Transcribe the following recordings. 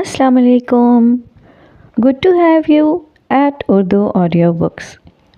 Assalamu alaikum. Good to have you at Urdu Audio Books.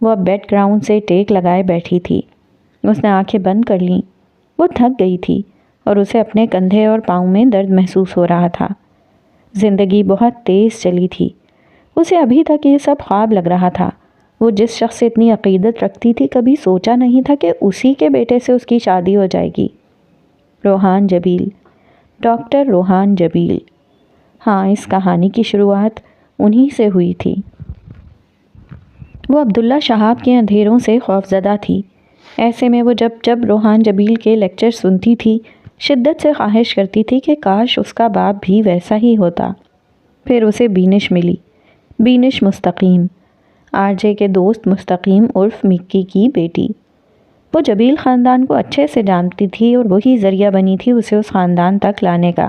وہ اب back ground سے ٹیک لگائے بیٹھی تھی۔ اس نے آنکھیں بند کر لیں۔ وہ تھک گئی تھی اور اسے اپنے کندھے اور پاؤں میں درد محسوس ہو رہا تھا۔ زندگی بہت تیز چلی تھی۔ اسے ابھی تک یہ سب خواب لگ رہا تھا۔ وہ جس شخص سے اتنی عقیدت رکھتی تھی کبھی سوچا نہیں تھا کہ اسی کے بیٹے سے اس کی شادی ہو جائے گی۔ روحان جبیل، ڈاکٹر روحان جبیل۔ ہاں، اس کہانی کی شروعات انہی سے ہوئی تھی۔ وہ عبداللہ شہاب کے اندھیروں سے خوفزدہ تھی۔ ایسے میں وہ جب روحان جبیل کے لیکچر سنتی تھی شدت سے خواہش کرتی تھی کہ کاش اس کا باپ بھی ویسا ہی ہوتا۔ پھر اسے بینش ملی، بینش مستقیم، آر جے کے دوست مستقیم عرف مکی کی بیٹی۔ وہ جبیل خاندان کو اچھے سے جانتی تھی اور وہی ذریعہ بنی تھی اسے اس خاندان تک لانے کا۔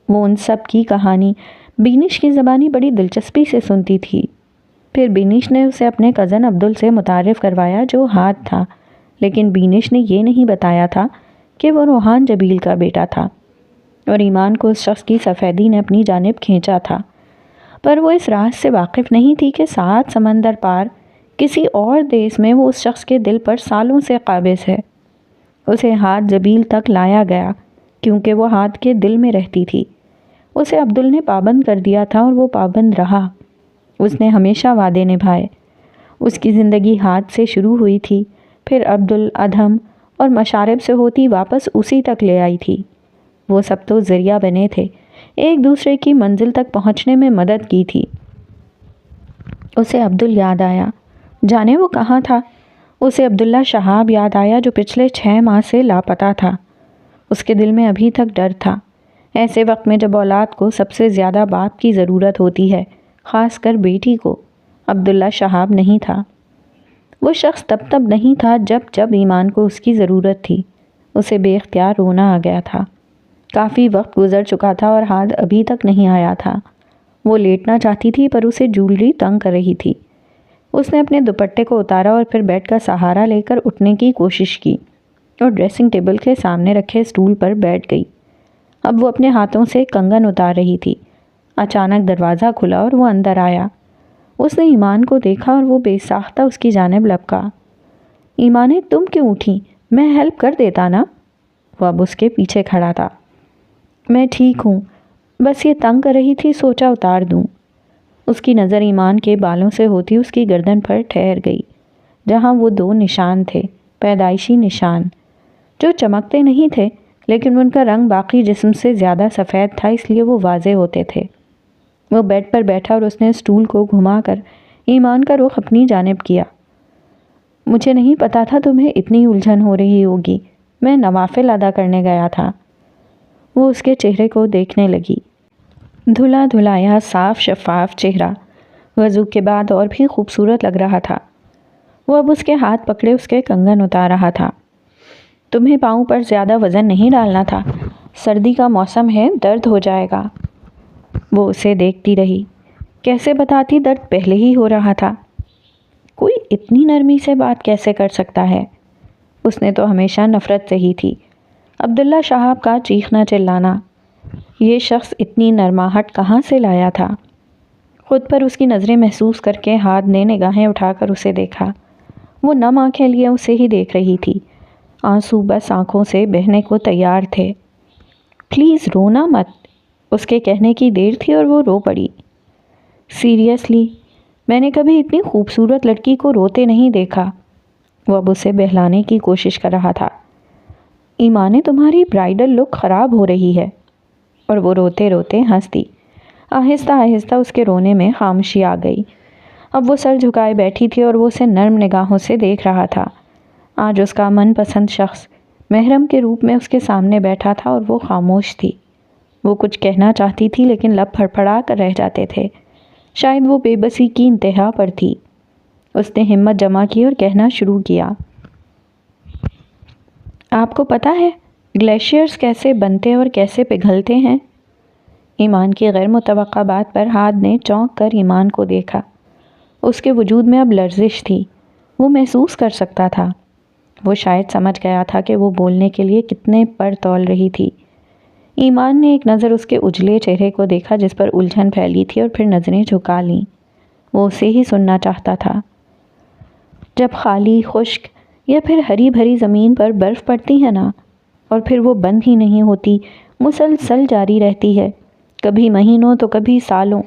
وہ ان سب کی کہانی بینش کی زبانی بڑی دلچسپی سے سنتی تھی۔ پھر بینش نے اسے اپنے کزن عبدل سے متعارف کروایا جو ہاتھ تھا، لیکن بینش نے یہ نہیں بتایا تھا کہ وہ روحان جبیل کا بیٹا تھا، اور ایمان کو اس شخص کی سفیدی نے اپنی جانب کھینچا تھا۔ پر وہ اس راز سے واقف نہیں تھی کہ 7 سمندر پار کسی اور دیس میں وہ اس شخص کے دل پر سالوں سے قابض ہے۔ اسے ہاتھ جبیل تک لایا گیا کیونکہ وہ ہاتھ کے دل میں رہتی تھی۔ اسے عبدل نے پابند کر دیا تھا اور وہ پابند رہا۔ اس نے ہمیشہ وعدے نبھائے۔ اس کی زندگی ہاتھ سے شروع ہوئی تھی، پھر عبدل، ادھم اور مشارب سے ہوتی واپس اسی تک لے آئی تھی۔ وہ سب تو ذریعہ بنے تھے، ایک دوسرے کی منزل تک پہنچنے میں مدد کی تھی۔ اسے عبدل یاد آیا، جانے وہ کہاں تھا؟ اسے عبداللہ شہاب یاد آیا جو پچھلے 6 ماہ سے لاپتہ تھا۔ اس کے دل میں ابھی تک ڈر تھا۔ ایسے وقت میں جب اولاد کو سب سے زیادہ باپ کی ضرورت ہوتی ہے، خاص کر بیٹی کو، عبداللہ شہاب نہیں تھا۔ وہ شخص تب نہیں تھا جب ایمان کو اس کی ضرورت تھی۔ اسے بے اختیار رونا آ گیا تھا۔ کافی وقت گزر چکا تھا اور ہاتھ ابھی تک نہیں آیا تھا۔ وہ لیٹنا چاہتی تھی پر اسے جولری تنگ کر رہی تھی۔ اس نے اپنے دوپٹے کو اتارا اور پھر بیڈ کا سہارا لے کر اٹھنے کی کوشش کی اور ڈریسنگ ٹیبل کے سامنے رکھے اسٹول پر بیٹھ گئی۔ اب وہ اپنے ہاتھوں سے کنگن اتار رہی تھی۔ اچانک دروازہ کھلا اور وہ اندر آیا۔ اس نے ایمان کو دیکھا اور وہ بے ساختہ اس کی جانب لپکا۔ ایمانے، تم کیوں اٹھی؟ میں ہیلپ کر دیتا نا۔ وہ اب اس کے پیچھے کھڑا تھا۔ میں ٹھیک ہوں، بس یہ تنگ کر رہی تھی، سوچا اتار دوں۔ اس کی نظر ایمان کے بالوں سے ہوتی اس کی گردن پر ٹھہر گئی، جہاں وہ 2 نشان تھے، پیدائشی نشان، جو چمکتے نہیں تھے لیکن ان کا رنگ باقی جسم سے زیادہ سفید تھا، اس لیے وہ واضح ہوتے تھے۔ وہ بیڈ پر بیٹھا اور اس نے اسٹول کو گھما کر ایمان کا رخ اپنی جانب کیا۔ مجھے نہیں پتا تھا تمہیں اتنی الجھن ہو رہی ہوگی، میں نوافل ادا کرنے گیا تھا۔ وہ اس کے چہرے کو دیکھنے لگی۔ دھلا دھلایا صاف شفاف چہرہ وضو کے بعد اور بھی خوبصورت لگ رہا تھا۔ وہ اب اس کے ہاتھ پکڑے اس کے کنگن اتار رہا تھا۔ تمہیں پاؤں پر زیادہ وزن نہیں ڈالنا تھا، سردی کا موسم ہے، درد ہو جائے گا۔ وہ اسے دیکھتی رہی۔ کیسے بتاتی درد پہلے ہی ہو رہا تھا؟ کوئی اتنی نرمی سے بات کیسے کر سکتا ہے؟ اس نے تو ہمیشہ نفرت سہی تھی۔ عبداللہ شہاب کا چیخنا چلانا، یہ شخص اتنی نرماہٹ کہاں سے لایا تھا؟ خود پر اس کی نظریں محسوس کر کے ہاتھ نے نگاہیں اٹھا کر اسے دیکھا۔ وہ نم آنکھیں لیے اسے ہی دیکھ رہی تھی۔ آنسو بس آنکھوں سے بہنے کو تیار تھے۔ پلیز رونا مت، اس کے کہنے کی دیر تھی اور وہ رو پڑی۔ سیریسلی، میں نے کبھی اتنی خوبصورت لڑکی کو روتے نہیں دیکھا۔ وہ اب اسے بہلانے کی کوشش کر رہا تھا۔ ایمان، تمہاری برائیڈل لک خراب ہو رہی ہے۔ اور وہ روتے روتے ہنس دی۔ آہستہ آہستہ اس کے رونے میں خاموشی آ گئی۔ اب وہ سر جھکائے بیٹھی تھی اور وہ اسے نرم نگاہوں سے دیکھ رہا تھا۔ آج اس کا من پسند شخص محرم کے روپ میں اس کے سامنے بیٹھا تھا اور وہ خاموش تھی۔ وہ کچھ کہنا چاہتی تھی لیکن لب پھڑپھڑا کر رہ جاتے تھے۔ شاید وہ بے بسی کی انتہا پر تھی۔ اس نے ہمت جمع کی اور کہنا شروع کیا۔ آپ کو پتہ ہے گلیشیئرز کیسے بنتے اور کیسے پگھلتے ہیں؟ ایمان کی غیر متوقع بات پر ہاتھ نے چونک کر ایمان کو دیکھا۔ اس کے وجود میں اب لرزش تھی۔ وہ محسوس کر سکتا تھا۔ وہ شاید سمجھ گیا تھا کہ وہ بولنے کے لیے کتنے پر تول رہی تھی۔ ایمان نے ایک نظر اس کے اجلے چہرے کو دیکھا جس پر الجھن پھیلی تھی اور پھر نظریں جھکا لیں۔ وہ اسے ہی سننا چاہتا تھا۔ جب خالی خشک یا پھر ہری بھری زمین پر برف پڑتی ہے نا، اور پھر وہ بند ہی نہیں ہوتی، مسلسل جاری رہتی ہے، کبھی مہینوں تو کبھی سالوں،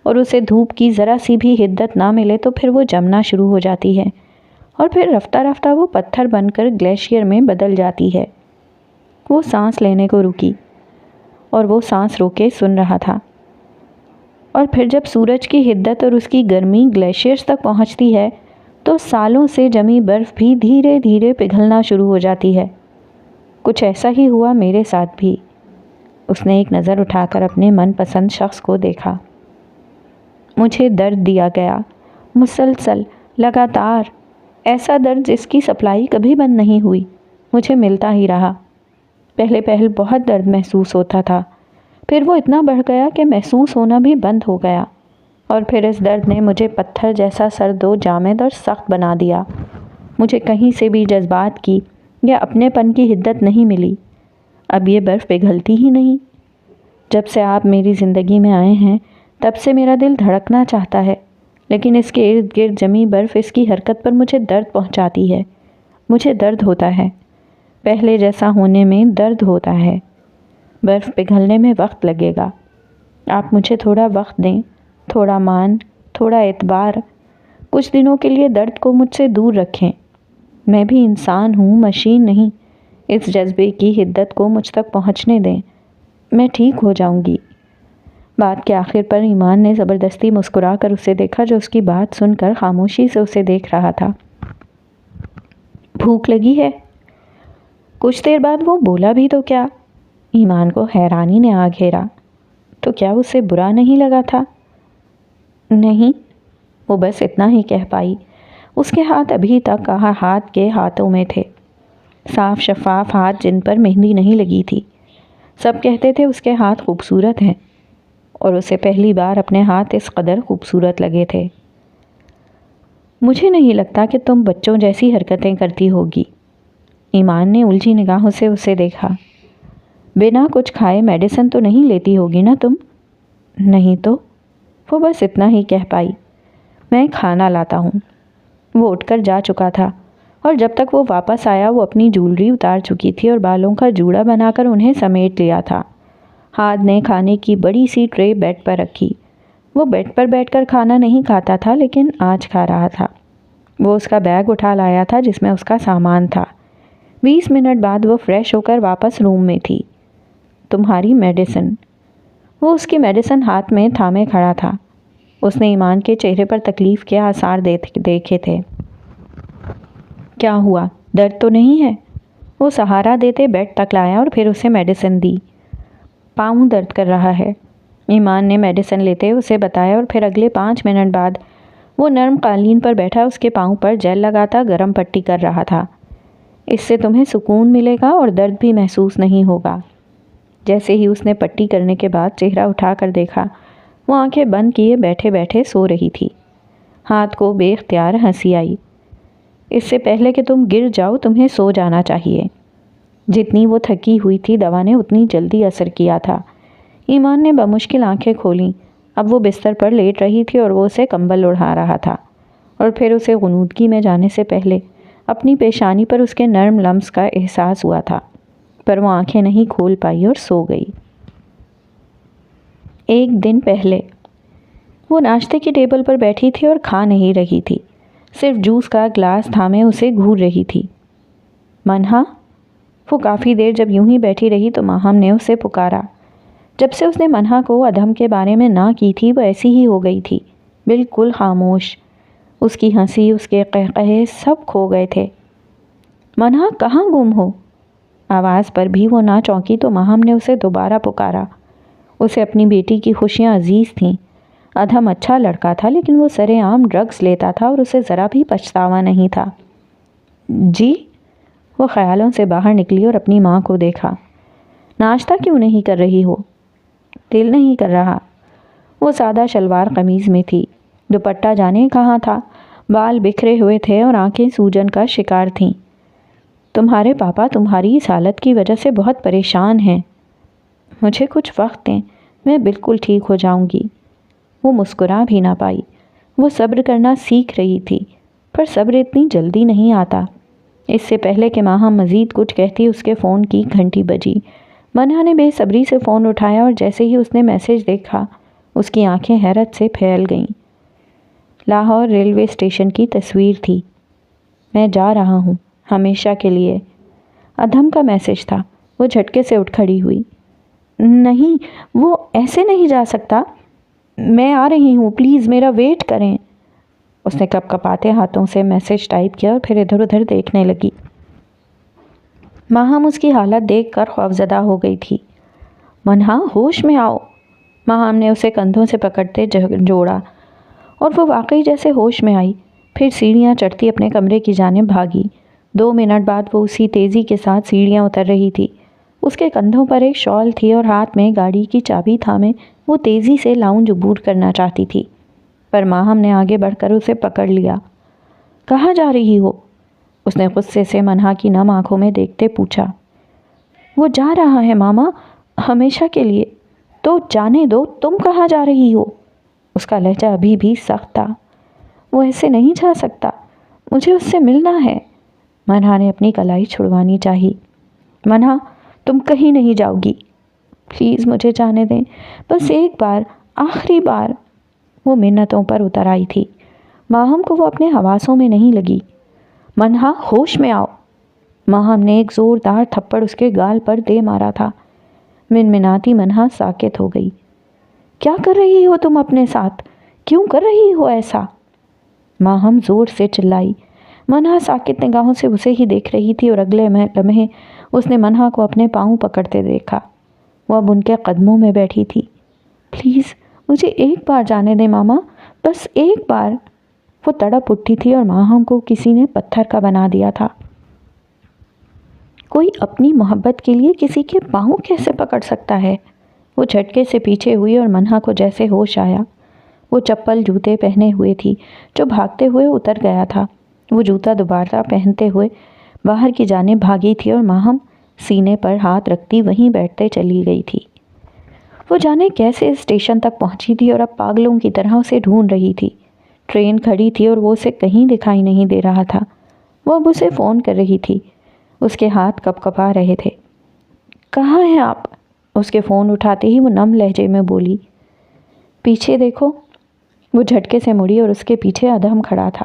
اور اسے دھوپ کی ذرا سی بھی حدت نہ ملے تو پھر وہ جمنا شروع ہو جاتی ہے، اور پھر رفتہ رفتہ وہ پتھر بن کر گلیشیئر میں بدل جاتی ہے۔ وہ سانس لینے کو رکی، اور وہ سانس روکے سن رہا تھا۔ اور پھر جب سورج کی حدت اور اس کی گرمی گلیشیئرز تک پہنچتی ہے تو سالوں سے جمی برف بھی دھیرے دھیرے پگھلنا شروع ہو جاتی ہے۔ کچھ ایسا ہی ہوا میرے ساتھ بھی۔ اس نے ایک نظر اٹھا کر اپنے من پسند شخص کو دیکھا۔ مجھے درد دیا گیا، مسلسل، لگاتار، ایسا درد جس کی سپلائی کبھی بند نہیں ہوئی، مجھے ملتا ہی رہا۔ پہلے بہت درد محسوس ہوتا تھا، پھر وہ اتنا بڑھ گیا کہ محسوس ہونا بھی بند ہو گیا، اور پھر اس درد نے مجھے پتھر جیسا سرد و جامد اور سخت بنا دیا۔ مجھے کہیں سے بھی جذبات کی یا اپنے پن کی حدت نہیں ملی۔ اب یہ برف پگھلتی ہی نہیں۔ جب سے آپ میری زندگی میں آئے ہیں تب سے میرا دل دھڑکنا چاہتا ہے، لیکن اس کے ارد گرد جمی برف اس کی حرکت پر مجھے درد پہنچاتی ہے۔ مجھے درد ہوتا ہے، پہلے جیسا ہونے میں درد ہوتا ہے۔ برف پگھلنے میں وقت لگے گا۔ آپ مجھے تھوڑا وقت دیں، تھوڑا مان، تھوڑا اعتبار۔ کچھ دنوں کے لیے درد کو مجھ سے دور رکھیں۔ میں بھی انسان ہوں، مشین نہیں۔ اس جذبے کی حدت کو مجھ تک پہنچنے دیں، میں ٹھیک ہو جاؤں گی۔ بات کے آخر پر ایمان نے زبردستی مسکرا کر اسے دیکھا، جو اس کی بات سن کر خاموشی سے اسے دیکھ رہا تھا۔ بھوک لگی ہے؟ کچھ دیر بعد وہ بولا بھی تو کیا؟ ایمان کو حیرانی نے آ گھیرا۔ تو کیا اسے برا نہیں لگا تھا؟ نہیں، وہ بس اتنا ہی کہہ پائی۔ اس کے ہاتھ ابھی تک ہاتھ کے ہاتھوں میں تھے، صاف شفاف ہاتھ جن پر مہندی نہیں لگی تھی۔ سب کہتے تھے اس کے ہاتھ خوبصورت ہیں، اور اسے پہلی بار اپنے ہاتھ اس قدر خوبصورت لگے تھے۔ مجھے نہیں لگتا کہ تم بچوں جیسی حرکتیں کرتی ہوگی۔ ایمان نے الجھی نگاہوں سے اسے دیکھا۔ بنا کچھ کھائے میڈیسن تو نہیں لیتی ہوگی نا تم؟ نہیں تو، وہ بس اتنا ہی کہہ پائی۔ میں کھانا لاتا ہوں۔ وہ اٹھ کر جا چکا تھا، اور جب تک وہ واپس آیا وہ اپنی جولری اتار چکی تھی اور بالوں کا جوڑا بنا کر انہیں سمیٹ لیا تھا۔ ہاتھ نے کھانے کی بڑی سی ٹرے بیڈ پر رکھی۔ وہ بیڈ پر بیٹھ کر کھانا نہیں کھاتا تھا، لیکن آج کھا رہا تھا۔ وہ اس کا بیگ اٹھا لایا تھا جس میں اس کا سامان تھا۔ 20 منٹ بعد وہ فریش ہو کر واپس روم میں تھی۔ تمہاری میڈیسن۔ وہ اس کی میڈیسن ہاتھ میں تھامے کھڑا تھا۔ اس نے ایمان کے چہرے پر تکلیف کے آثار دیکھے تھے۔ کیا ہوا؟ درد تو نہیں ہے؟ وہ سہارا دیتے بیڈ تک لایا اور پھر اسے میڈیسن دی۔ پاؤں درد کر رہا ہے، ایمان نے میڈیسن لیتے اسے بتایا، اور پھر اگلے 5 منٹ بعد وہ نرم قالین پر بیٹھا اس کے پاؤں پر جیل لگاتا گرم پٹی کر رہا تھا۔ اس سے تمہیں سکون ملے گا اور درد بھی محسوس نہیں ہوگا۔ جیسے ہی اس نے پٹی کرنے کے بعد چہرہ اٹھا کر دیکھا، وہ آنکھیں بند کیے بیٹھے بیٹھے سو رہی تھی۔ ہاتھ کو بے اختیار ہنسی آئی۔ اس سے پہلے کہ تم گر جاؤ تمہیں سو جانا چاہیے۔ جتنی وہ تھکی ہوئی تھی دوا نے اتنی جلدی اثر کیا تھا۔ ایمان نے بمشکل آنکھیں کھولیں۔ اب وہ بستر پر لیٹ رہی تھی اور وہ اسے کمبل اڑھا رہا تھا، اور پھر اسے غنودگی میں جانے سے پہلے اپنی پیشانی پر اس کے نرم لمس کا احساس ہوا تھا، پر وہ آنکھیں نہیں کھول پائی اور سو گئی۔ ایک دن پہلے وہ ناشتے کی ٹیبل پر بیٹھی تھی اور کھا نہیں رہی تھی، صرف جوس کا گلاس تھامے اسے گھور رہی تھی۔ منہا؟ وہ کافی دیر جب یوں ہی بیٹھی رہی تو ماہم نے اسے پکارا۔ جب سے اس نے منہا کو ادھم کے بارے میں نہ کی تھی وہ ایسی ہی ہو گئی تھی، بالکل خاموش۔ اس کی ہنسی، اس کے قہقہے سب کھو گئے تھے۔ منہا کہاں گم ہو؟ آواز پر بھی وہ نہ چونکی تو ماہم نے اسے دوبارہ پکارا۔ اسے اپنی بیٹی کی خوشیاں عزیز تھیں۔ ادھم اچھا لڑکا تھا، لیکن وہ سرے عام ڈرگز لیتا تھا اور اسے ذرا بھی پچھتاوا نہیں تھا۔ جی؟ وہ خیالوں سے باہر نکلی اور اپنی ماں کو دیکھا۔ ناشتہ کیوں نہیں کر رہی ہو؟ دل نہیں کر رہا۔ وہ سادہ شلوار قمیض میں تھی، دوپٹہ جانے کہاں تھا، بال بکھرے ہوئے تھے اور آنکھیں سوجن کا شکار تھیں۔ تمہارے پاپا تمہاری اس حالت کی وجہ سے بہت پریشان ہیں۔ مجھے کچھ وقت دیں، میں بالکل ٹھیک ہو جاؤں گی۔ وہ مسکرا بھی نہ پائی۔ وہ صبر کرنا سیکھ رہی تھی۔ پر صبر اتنی جلدی نہیں آتا۔ اس سے پہلے کہ ماہم مزید کچھ کہتی اس کے فون کی گھنٹی بجی۔ منہا نے بے صبری سے فون اٹھایا اور جیسے ہی اس نے میسج دیکھا اس کی آنکھیں حیرت سے پھیل گئیں۔ لاہور ریلوے اسٹیشن کی تصویر تھی۔ میں جا رہا ہوں ہمیشہ کے لیے، ادھم کا میسج تھا۔ وہ جھٹکے سے اٹھ کھڑی ہوئی۔ نہیں، وہ ایسے نہیں جا سکتا، میں آ رہی ہوں، پلیز میرا ویٹ کریں۔ اس نے کپ کپاتے ہاتھوں سے میسج ٹائپ کیا اور پھر ادھر ادھر دیکھنے لگی۔ ماہم اس کی حالت دیکھ کر خوفزدہ ہو گئی تھی۔ منہا، ہوش میں آؤ۔ ماہم نے اسے کندھوں سے پکڑتے جوڑا اور وہ واقعی جیسے ہوش میں آئی۔ پھر سیڑھیاں چڑھتی اپنے کمرے کی جانب بھاگی۔ 2 منٹ بعد وہ اسی تیزی کے ساتھ سیڑھیاں اتر رہی تھی۔ اس کے کندھوں پر ایک شال تھی اور ہاتھ میں گاڑی کی چابی تھامے وہ تیزی سے لاؤنج عبور کرنا چاہتی تھی، پر ماہم نے آگے بڑھ کر اسے پکڑ لیا۔ کہاں جا رہی ہو؟ اس نے غصے سے منہا کی نم آنکھوں میں دیکھتے پوچھا۔ وہ جا رہا ہے ماما، ہمیشہ کے لیے۔ تو جانے دو، تم کہاں جا رہی ہو؟ اس کا لہجہ ابھی بھی سخت تھا۔ وہ ایسے نہیں جا سکتا، مجھے اس سے ملنا ہے۔ منہا نے اپنی کلائی چھڑوانی چاہی۔ منہا، تم کہیں نہیں جاؤ گی، پلیز مجھے جانے دیں، بس ایک بار، آخری بار۔ وہ منتوں پر اتر آئی تھی۔ ماہم کو وہ اپنے حواسوں میں نہیں لگی۔ منہا، ہوش میں آؤ۔ ماہم نے ایک زوردار تھپڑ اس کے گال پر دے مارا تھا۔ منمناتی منہا ساکت ہو گئی۔ کیا کر رہی ہو تم اپنے ساتھ؟ کیوں کر رہی ہو ایسا؟ ماہم زور سے چلائی۔ منہا ساکت نگاہوں سے اسے ہی دیکھ رہی تھی اور اگلے لمحے اس نے منہا کو اپنے پاؤں پکڑتے دیکھا۔ وہ اب ان کے قدموں میں بیٹھی تھی۔ پلیز مجھے ایک بار جانے دیں ماما، بس ایک بار۔ وہ تڑپ اٹھی تھی اور ماہم کو کسی نے پتھر کا بنا دیا تھا۔ کوئی اپنی محبت کے لیے کسی کے پاؤں کیسے پکڑ سکتا ہے؟ وہ جھٹکے سے پیچھے ہوئی اور منہا کو جیسے ہوش آیا۔ وہ چپل جوتے پہنے ہوئے تھی جو بھاگتے ہوئے اتر گیا تھا۔ وہ جوتا دوبارہ پہنتے ہوئے باہر کی جانب بھاگی تھی اور ماہم سینے پر ہاتھ رکھتی وہیں بیٹھتے چلی گئی تھی۔ وہ جانے کیسے اسٹیشن تک پہنچی تھی اور اب پاگلوں کی طرح اسے ڈھونڈ رہی تھی۔ ٹرین کھڑی تھی اور وہ اسے کہیں دکھائی نہیں دے رہا تھا۔ وہ اب اسے فون کر رہی تھی۔ اس کے ہاتھ کپ کپا رہے تھے۔ کہاں ہیں آپ؟ اس کے فون اٹھاتے ہی وہ نم لہجے میں بولی۔ پیچھے دیکھو۔ وہ جھٹکے سے مڑی اور اس کے پیچھے ادھم کھڑا تھا،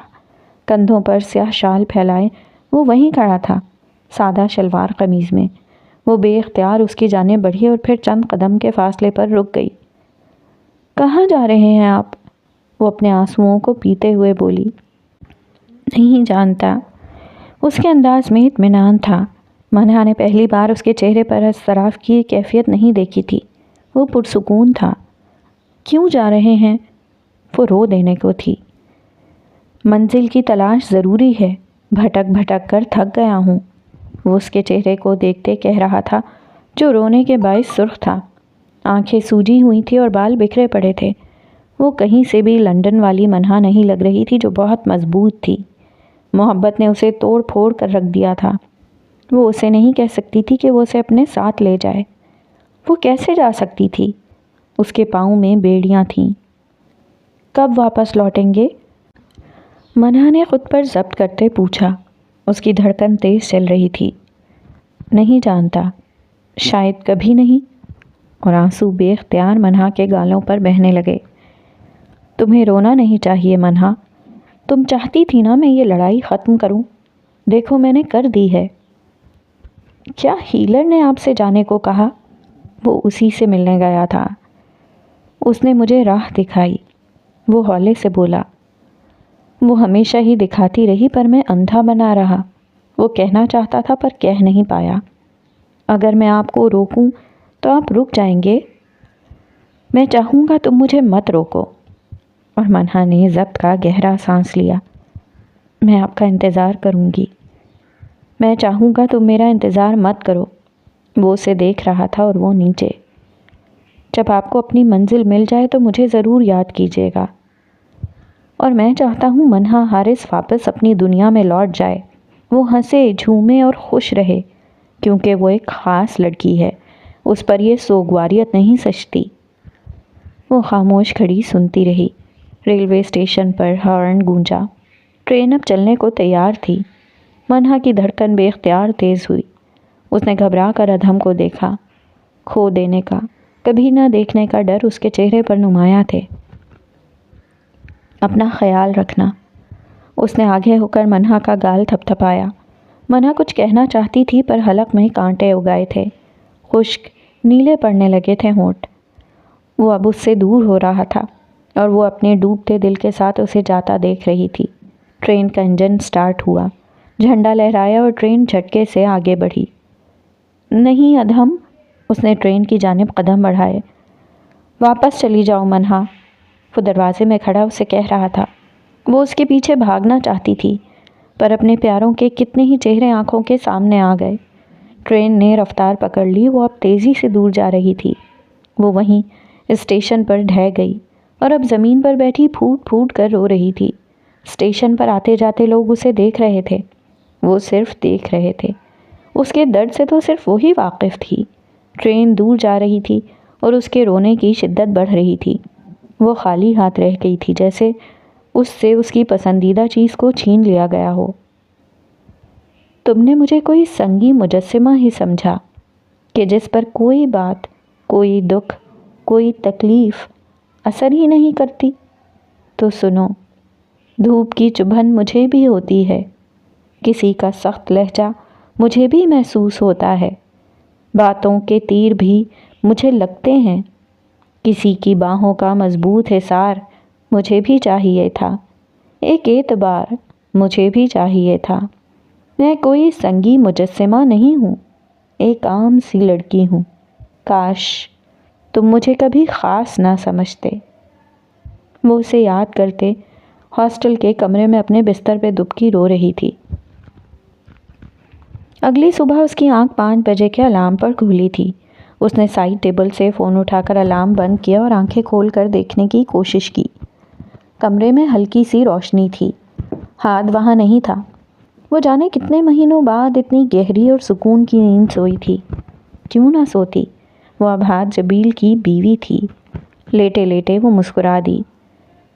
کندھوں پر سیاہ شال پھیلائے۔ وہ وہیں کھڑا تھا، سادہ شلوار قمیض میں۔ وہ بے اختیار اس کی جانب بڑھی اور پھر چند قدم کے فاصلے پر رک گئی۔ کہاں جا رہے ہیں آپ؟ وہ اپنے آنسوؤں کو پیتے ہوئے بولی۔ نہیں جانتا۔ اس کے انداز میں اطمینان تھا۔ منہا نے پہلی بار اس کے چہرے پر اضطراب کی کیفیت نہیں دیکھی تھی۔ وہ پرسکون تھا۔ کیوں جا رہے ہیں؟ وہ رو دینے کو تھی۔ منزل کی تلاش ضروری ہے، بھٹک بھٹک کر تھک گیا ہوں۔ وہ اس کے چہرے کو دیکھتے کہہ رہا تھا جو رونے کے باعث سرخ تھا۔ آنکھیں سوجی ہوئی تھی اور بال بکھرے پڑے تھے۔ وہ کہیں سے بھی لندن والی منہا نہیں لگ رہی تھی جو بہت مضبوط تھی۔ محبت نے اسے توڑ پھوڑ کر رکھ دیا تھا۔ وہ اسے نہیں کہہ سکتی تھی کہ وہ اسے اپنے ساتھ لے جائے۔ وہ کیسے جا سکتی تھی؟ اس کے پاؤں میں بیڑیاں تھیں۔ کب واپس لوٹیں گے؟ منہا نے خود پر ضبط کرتے پوچھا۔ اس کی دھڑکن تیز چل رہی تھی۔ نہیں جانتا، شاید کبھی نہیں۔ اور آنسو بے اختیار منہا کے گالوں پر بہنے لگے۔ تمہیں رونا نہیں چاہیے منہا، تم چاہتی تھی نا میں یہ لڑائی ختم کروں، دیکھو میں نے کر دی ہے۔ کیا ہیلر نے آپ سے جانے کو کہا؟ وہ اسی سے ملنے گیا تھا، اس نے مجھے راہ دکھائی۔ وہ ہولے سے بولا۔ وہ ہمیشہ ہی دکھاتی رہی پر میں اندھا بنا رہا۔ وہ کہنا چاہتا تھا پر کہہ نہیں پایا۔ اگر میں آپ کو روکوں تو آپ رک جائیں گے؟ میں چاہوں گا تم مجھے مت روکو۔ اور منہا نے ضبط کا گہرا سانس لیا۔ میں آپ کا انتظار کروں گی۔ میں چاہوں گا تم میرا انتظار مت کرو۔ وہ اسے دیکھ رہا تھا اور وہ نیچے۔ جب آپ کو اپنی منزل مل جائے تو مجھے ضرور یاد کیجیے گا۔ اور میں چاہتا ہوں منہا حارث واپس اپنی دنیا میں لوٹ جائے، وہ ہنسے جھومے اور خوش رہے، کیونکہ وہ ایک خاص لڑکی ہے، اس پر یہ سوگواریت نہیں سچتی۔ وہ خاموش کھڑی سنتی رہی۔ ریلوے اسٹیشن پر ہارن گونجا۔ ٹرین اب چلنے کو تیار تھی۔ منہا کی دھڑکن بے اختیار تیز ہوئی۔ اس نے گھبرا کر ادھم کو دیکھا۔ کھو دینے کا، کبھی نہ دیکھنے کا ڈر اس کے چہرے پر نمایاں تھے۔ اپنا خیال رکھنا۔ اس نے آگے ہو کر منہا کا گال تھپ تھپایا۔ منہا کچھ کہنا چاہتی تھی پر حلق میں کانٹے اگائے تھے، خشک نیلے پڑنے لگے تھے ہونٹ۔ وہ اب اس سے دور ہو رہا تھا اور وہ اپنے ڈوبتے دل کے ساتھ اسے جاتا دیکھ رہی تھی۔ ٹرین کا انجن سٹارٹ ہوا، جھنڈا لہرایا اور ٹرین جھٹکے سے آگے بڑھی۔ نہیں ادھم، اس نے ٹرین کی جانب قدم بڑھائے۔ واپس چلی جاؤ منہا، وہ دروازے میں کھڑا اسے کہہ رہا تھا۔ وہ اس کے پیچھے بھاگنا چاہتی تھی پر اپنے پیاروں کے کتنے ہی چہرے آنکھوں کے سامنے آ گئے۔ ٹرین نے رفتار پکڑ لی، وہ اب تیزی سے دور جا رہی تھی۔ وہ وہیں اسٹیشن پر ڈھہ گئی اور اب زمین پر بیٹھی پھوٹ پھوٹ کر رو رہی تھی۔ اسٹیشن پر آتے جاتے لوگ اسے دیکھ رہے تھے، وہ صرف دیکھ رہے تھے۔ اس کے درد سے تو صرف وہی واقف تھی۔ ٹرین دور جا رہی تھی اور اس کے رونے کی شدت بڑھ رہی تھی۔ وہ خالی ہاتھ رہ گئی تھی، جیسے اس سے اس کی پسندیدہ چیز کو چھین لیا گیا ہو۔ تم نے مجھے کوئی سنگی مجسمہ ہی سمجھا کہ جس پر کوئی بات، کوئی دکھ، کوئی تکلیف اثر ہی نہیں کرتی؟ تو سنو، دھوپ کی چبھن مجھے بھی ہوتی ہے، کسی کا سخت لہجہ مجھے بھی محسوس ہوتا ہے، باتوں کے تیر بھی مجھے لگتے ہیں، کسی کی باہوں کا مضبوط حصار مجھے بھی چاہیے تھا، ایک اعتبار مجھے بھی چاہیے تھا۔ میں کوئی سنگی مجسمہ نہیں ہوں، ایک عام سی لڑکی ہوں، کاش تم مجھے کبھی خاص نہ سمجھتے۔ وہ اسے یاد کرتے ہاسٹل کے کمرے میں اپنے بستر پہ دبکی رو رہی تھی۔ اگلی صبح اس کی آنکھ 5 بجے کے الارم پر کھلی تھی۔ اس نے سائڈ ٹیبل سے فون اٹھا کر الارم بند کیا اور آنکھیں کھول کر دیکھنے کی کوشش کی۔ کمرے میں ہلکی سی روشنی تھی، ہاتھ وہاں نہیں تھا۔ وہ جانے کتنے مہینوں بعد اتنی گہری اور سکون کی نیند سوئی تھی۔ کیوں نہ سوتی؟ وہ اب ہاتھ جبیل کی بیوی تھی۔ لیٹے لیٹے وہ مسکرا دی۔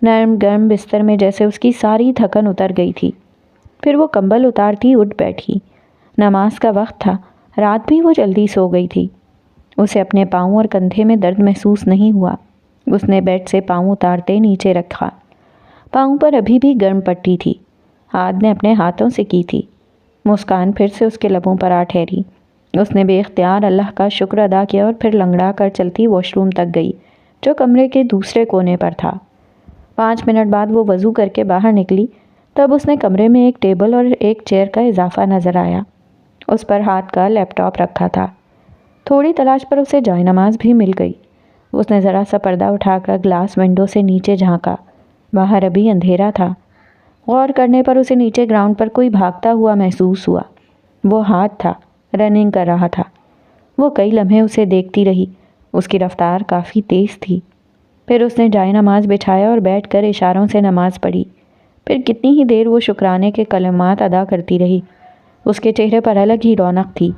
نرم گرم بستر میں جیسے اس کی ساری تھکن اتر گئی تھی۔ پھر وہ کمبل اتارتی اٹھ بیٹھی۔ نماز کا وقت تھا، رات بھی وہ جلدی سو گئی تھی۔ اسے اپنے پاؤں اور کندھے میں درد محسوس نہیں ہوا۔ اس نے بیڈ سے پاؤں اتارتے نیچے رکھا۔ پاؤں پر ابھی بھی گرم پٹی تھی، عاد نے اپنے ہاتھوں سے کی تھی۔ مسکان پھر سے اس کے لبوں پر آ ٹھہری۔ اس نے بے اختیار اللہ کا شکر ادا کیا اور پھر لنگڑا کر چلتی واش روم تک گئی، جو کمرے کے دوسرے کونے پر تھا۔ 5 منٹ بعد وہ وضو کر کے باہر نکلی، تب اس نے کمرے میں ایک ٹیبل اور ایک چیئر کا اضافہ نظر آیا۔ اس پر ہاتھ کا لیپ ٹاپ رکھا تھا۔ تھوڑی تلاش پر اسے جائے نماز بھی مل گئی۔ اس نے ذرا سا پردہ اٹھا کر گلاس ونڈو سے نیچے جھانکا۔ باہر ابھی اندھیرا تھا۔ غور کرنے پر اسے نیچے گراؤنڈ پر کوئی بھاگتا ہوا محسوس ہوا۔ وہ ہاتھ تھا، رننگ کر رہا تھا۔ وہ کئی لمحے اسے دیکھتی رہی۔ اس کی رفتار کافی تیز تھی۔ پھر اس نے جائے نماز بچھایا اور بیٹھ کر اشاروں سے نماز پڑھی۔ پھر کتنی ہی دیر وہ شکرانے کے کلمات ادا کرتی رہی۔ اس کے چہرے پر الگ ہی رونق تھی۔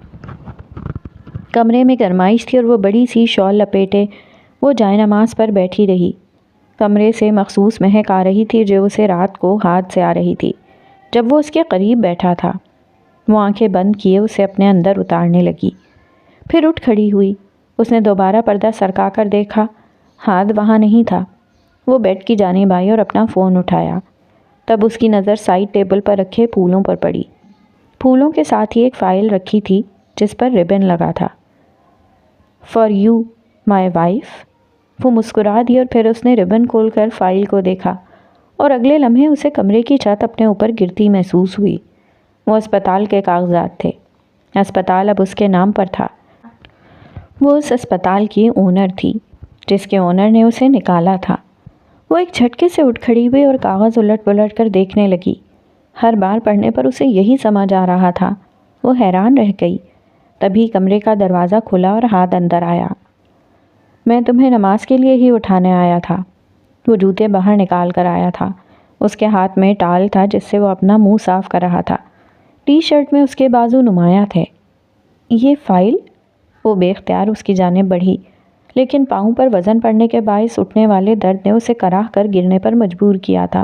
کمرے میں گرمائش تھی اور وہ بڑی سی شال لپیٹے وہ جائے نماز پر بیٹھی رہی۔ کمرے سے مخصوص مہک آ رہی تھی جو اسے رات کو ہاتھ سے آ رہی تھی جب وہ اس کے قریب بیٹھا تھا۔ وہ آنکھیں بند کیے اسے اپنے اندر اتارنے لگی۔ پھر اٹھ کھڑی ہوئی۔ اس نے دوبارہ پردہ سرکا کر دیکھا، ہاتھ وہاں نہیں تھا۔ وہ بیڈ کی جانب آئی اور اپنا فون اٹھایا۔ تب اس کی نظر سائڈ ٹیبل پر رکھے پھولوں پر پڑی۔ پھولوں کے ساتھ ہی ایک فائل رکھی تھی جس پر ربن لگا تھا۔ For you my wife. وہ مسکرا دی اور پھر اس نے ربن کھول کر فائل کو دیکھا اور اگلے لمحے اسے کمرے کی چھت اپنے اوپر گرتی محسوس ہوئی۔ وہ اسپتال کے کاغذات تھے۔ اسپتال اب اس کے نام پر تھا۔ وہ اس اسپتال کی اونر تھی جس کے اونر نے اسے نکالا تھا۔ وہ ایک جھٹکے سے اٹھ کھڑی ہوئی اور کاغذ الٹ پلٹ کر دیکھنے لگی۔ ہر بار پڑھنے پر اسے یہی سمجھ آ رہا تھا۔ وہ حیران رہ گئی۔ تبھی کمرے کا دروازہ کھلا اور ہاتھ اندر آیا۔ میں تمہیں نماز کے لیے ہی اٹھانے آیا تھا۔ وہ جوتے باہر نکال کر آیا تھا۔ اس کے ہاتھ میں ٹال تھا جس سے وہ اپنا منہ صاف کر رہا تھا۔ ٹی شرٹ میں اس کے بازو نمایاں تھے۔ یہ فائل؟ وہ بے اختیار اس کی جانب بڑھی، لیکن پاؤں پر وزن پڑنے کے باعث اٹھنے والے درد نے اسے کراہ کر گرنے پر مجبور کیا تھا۔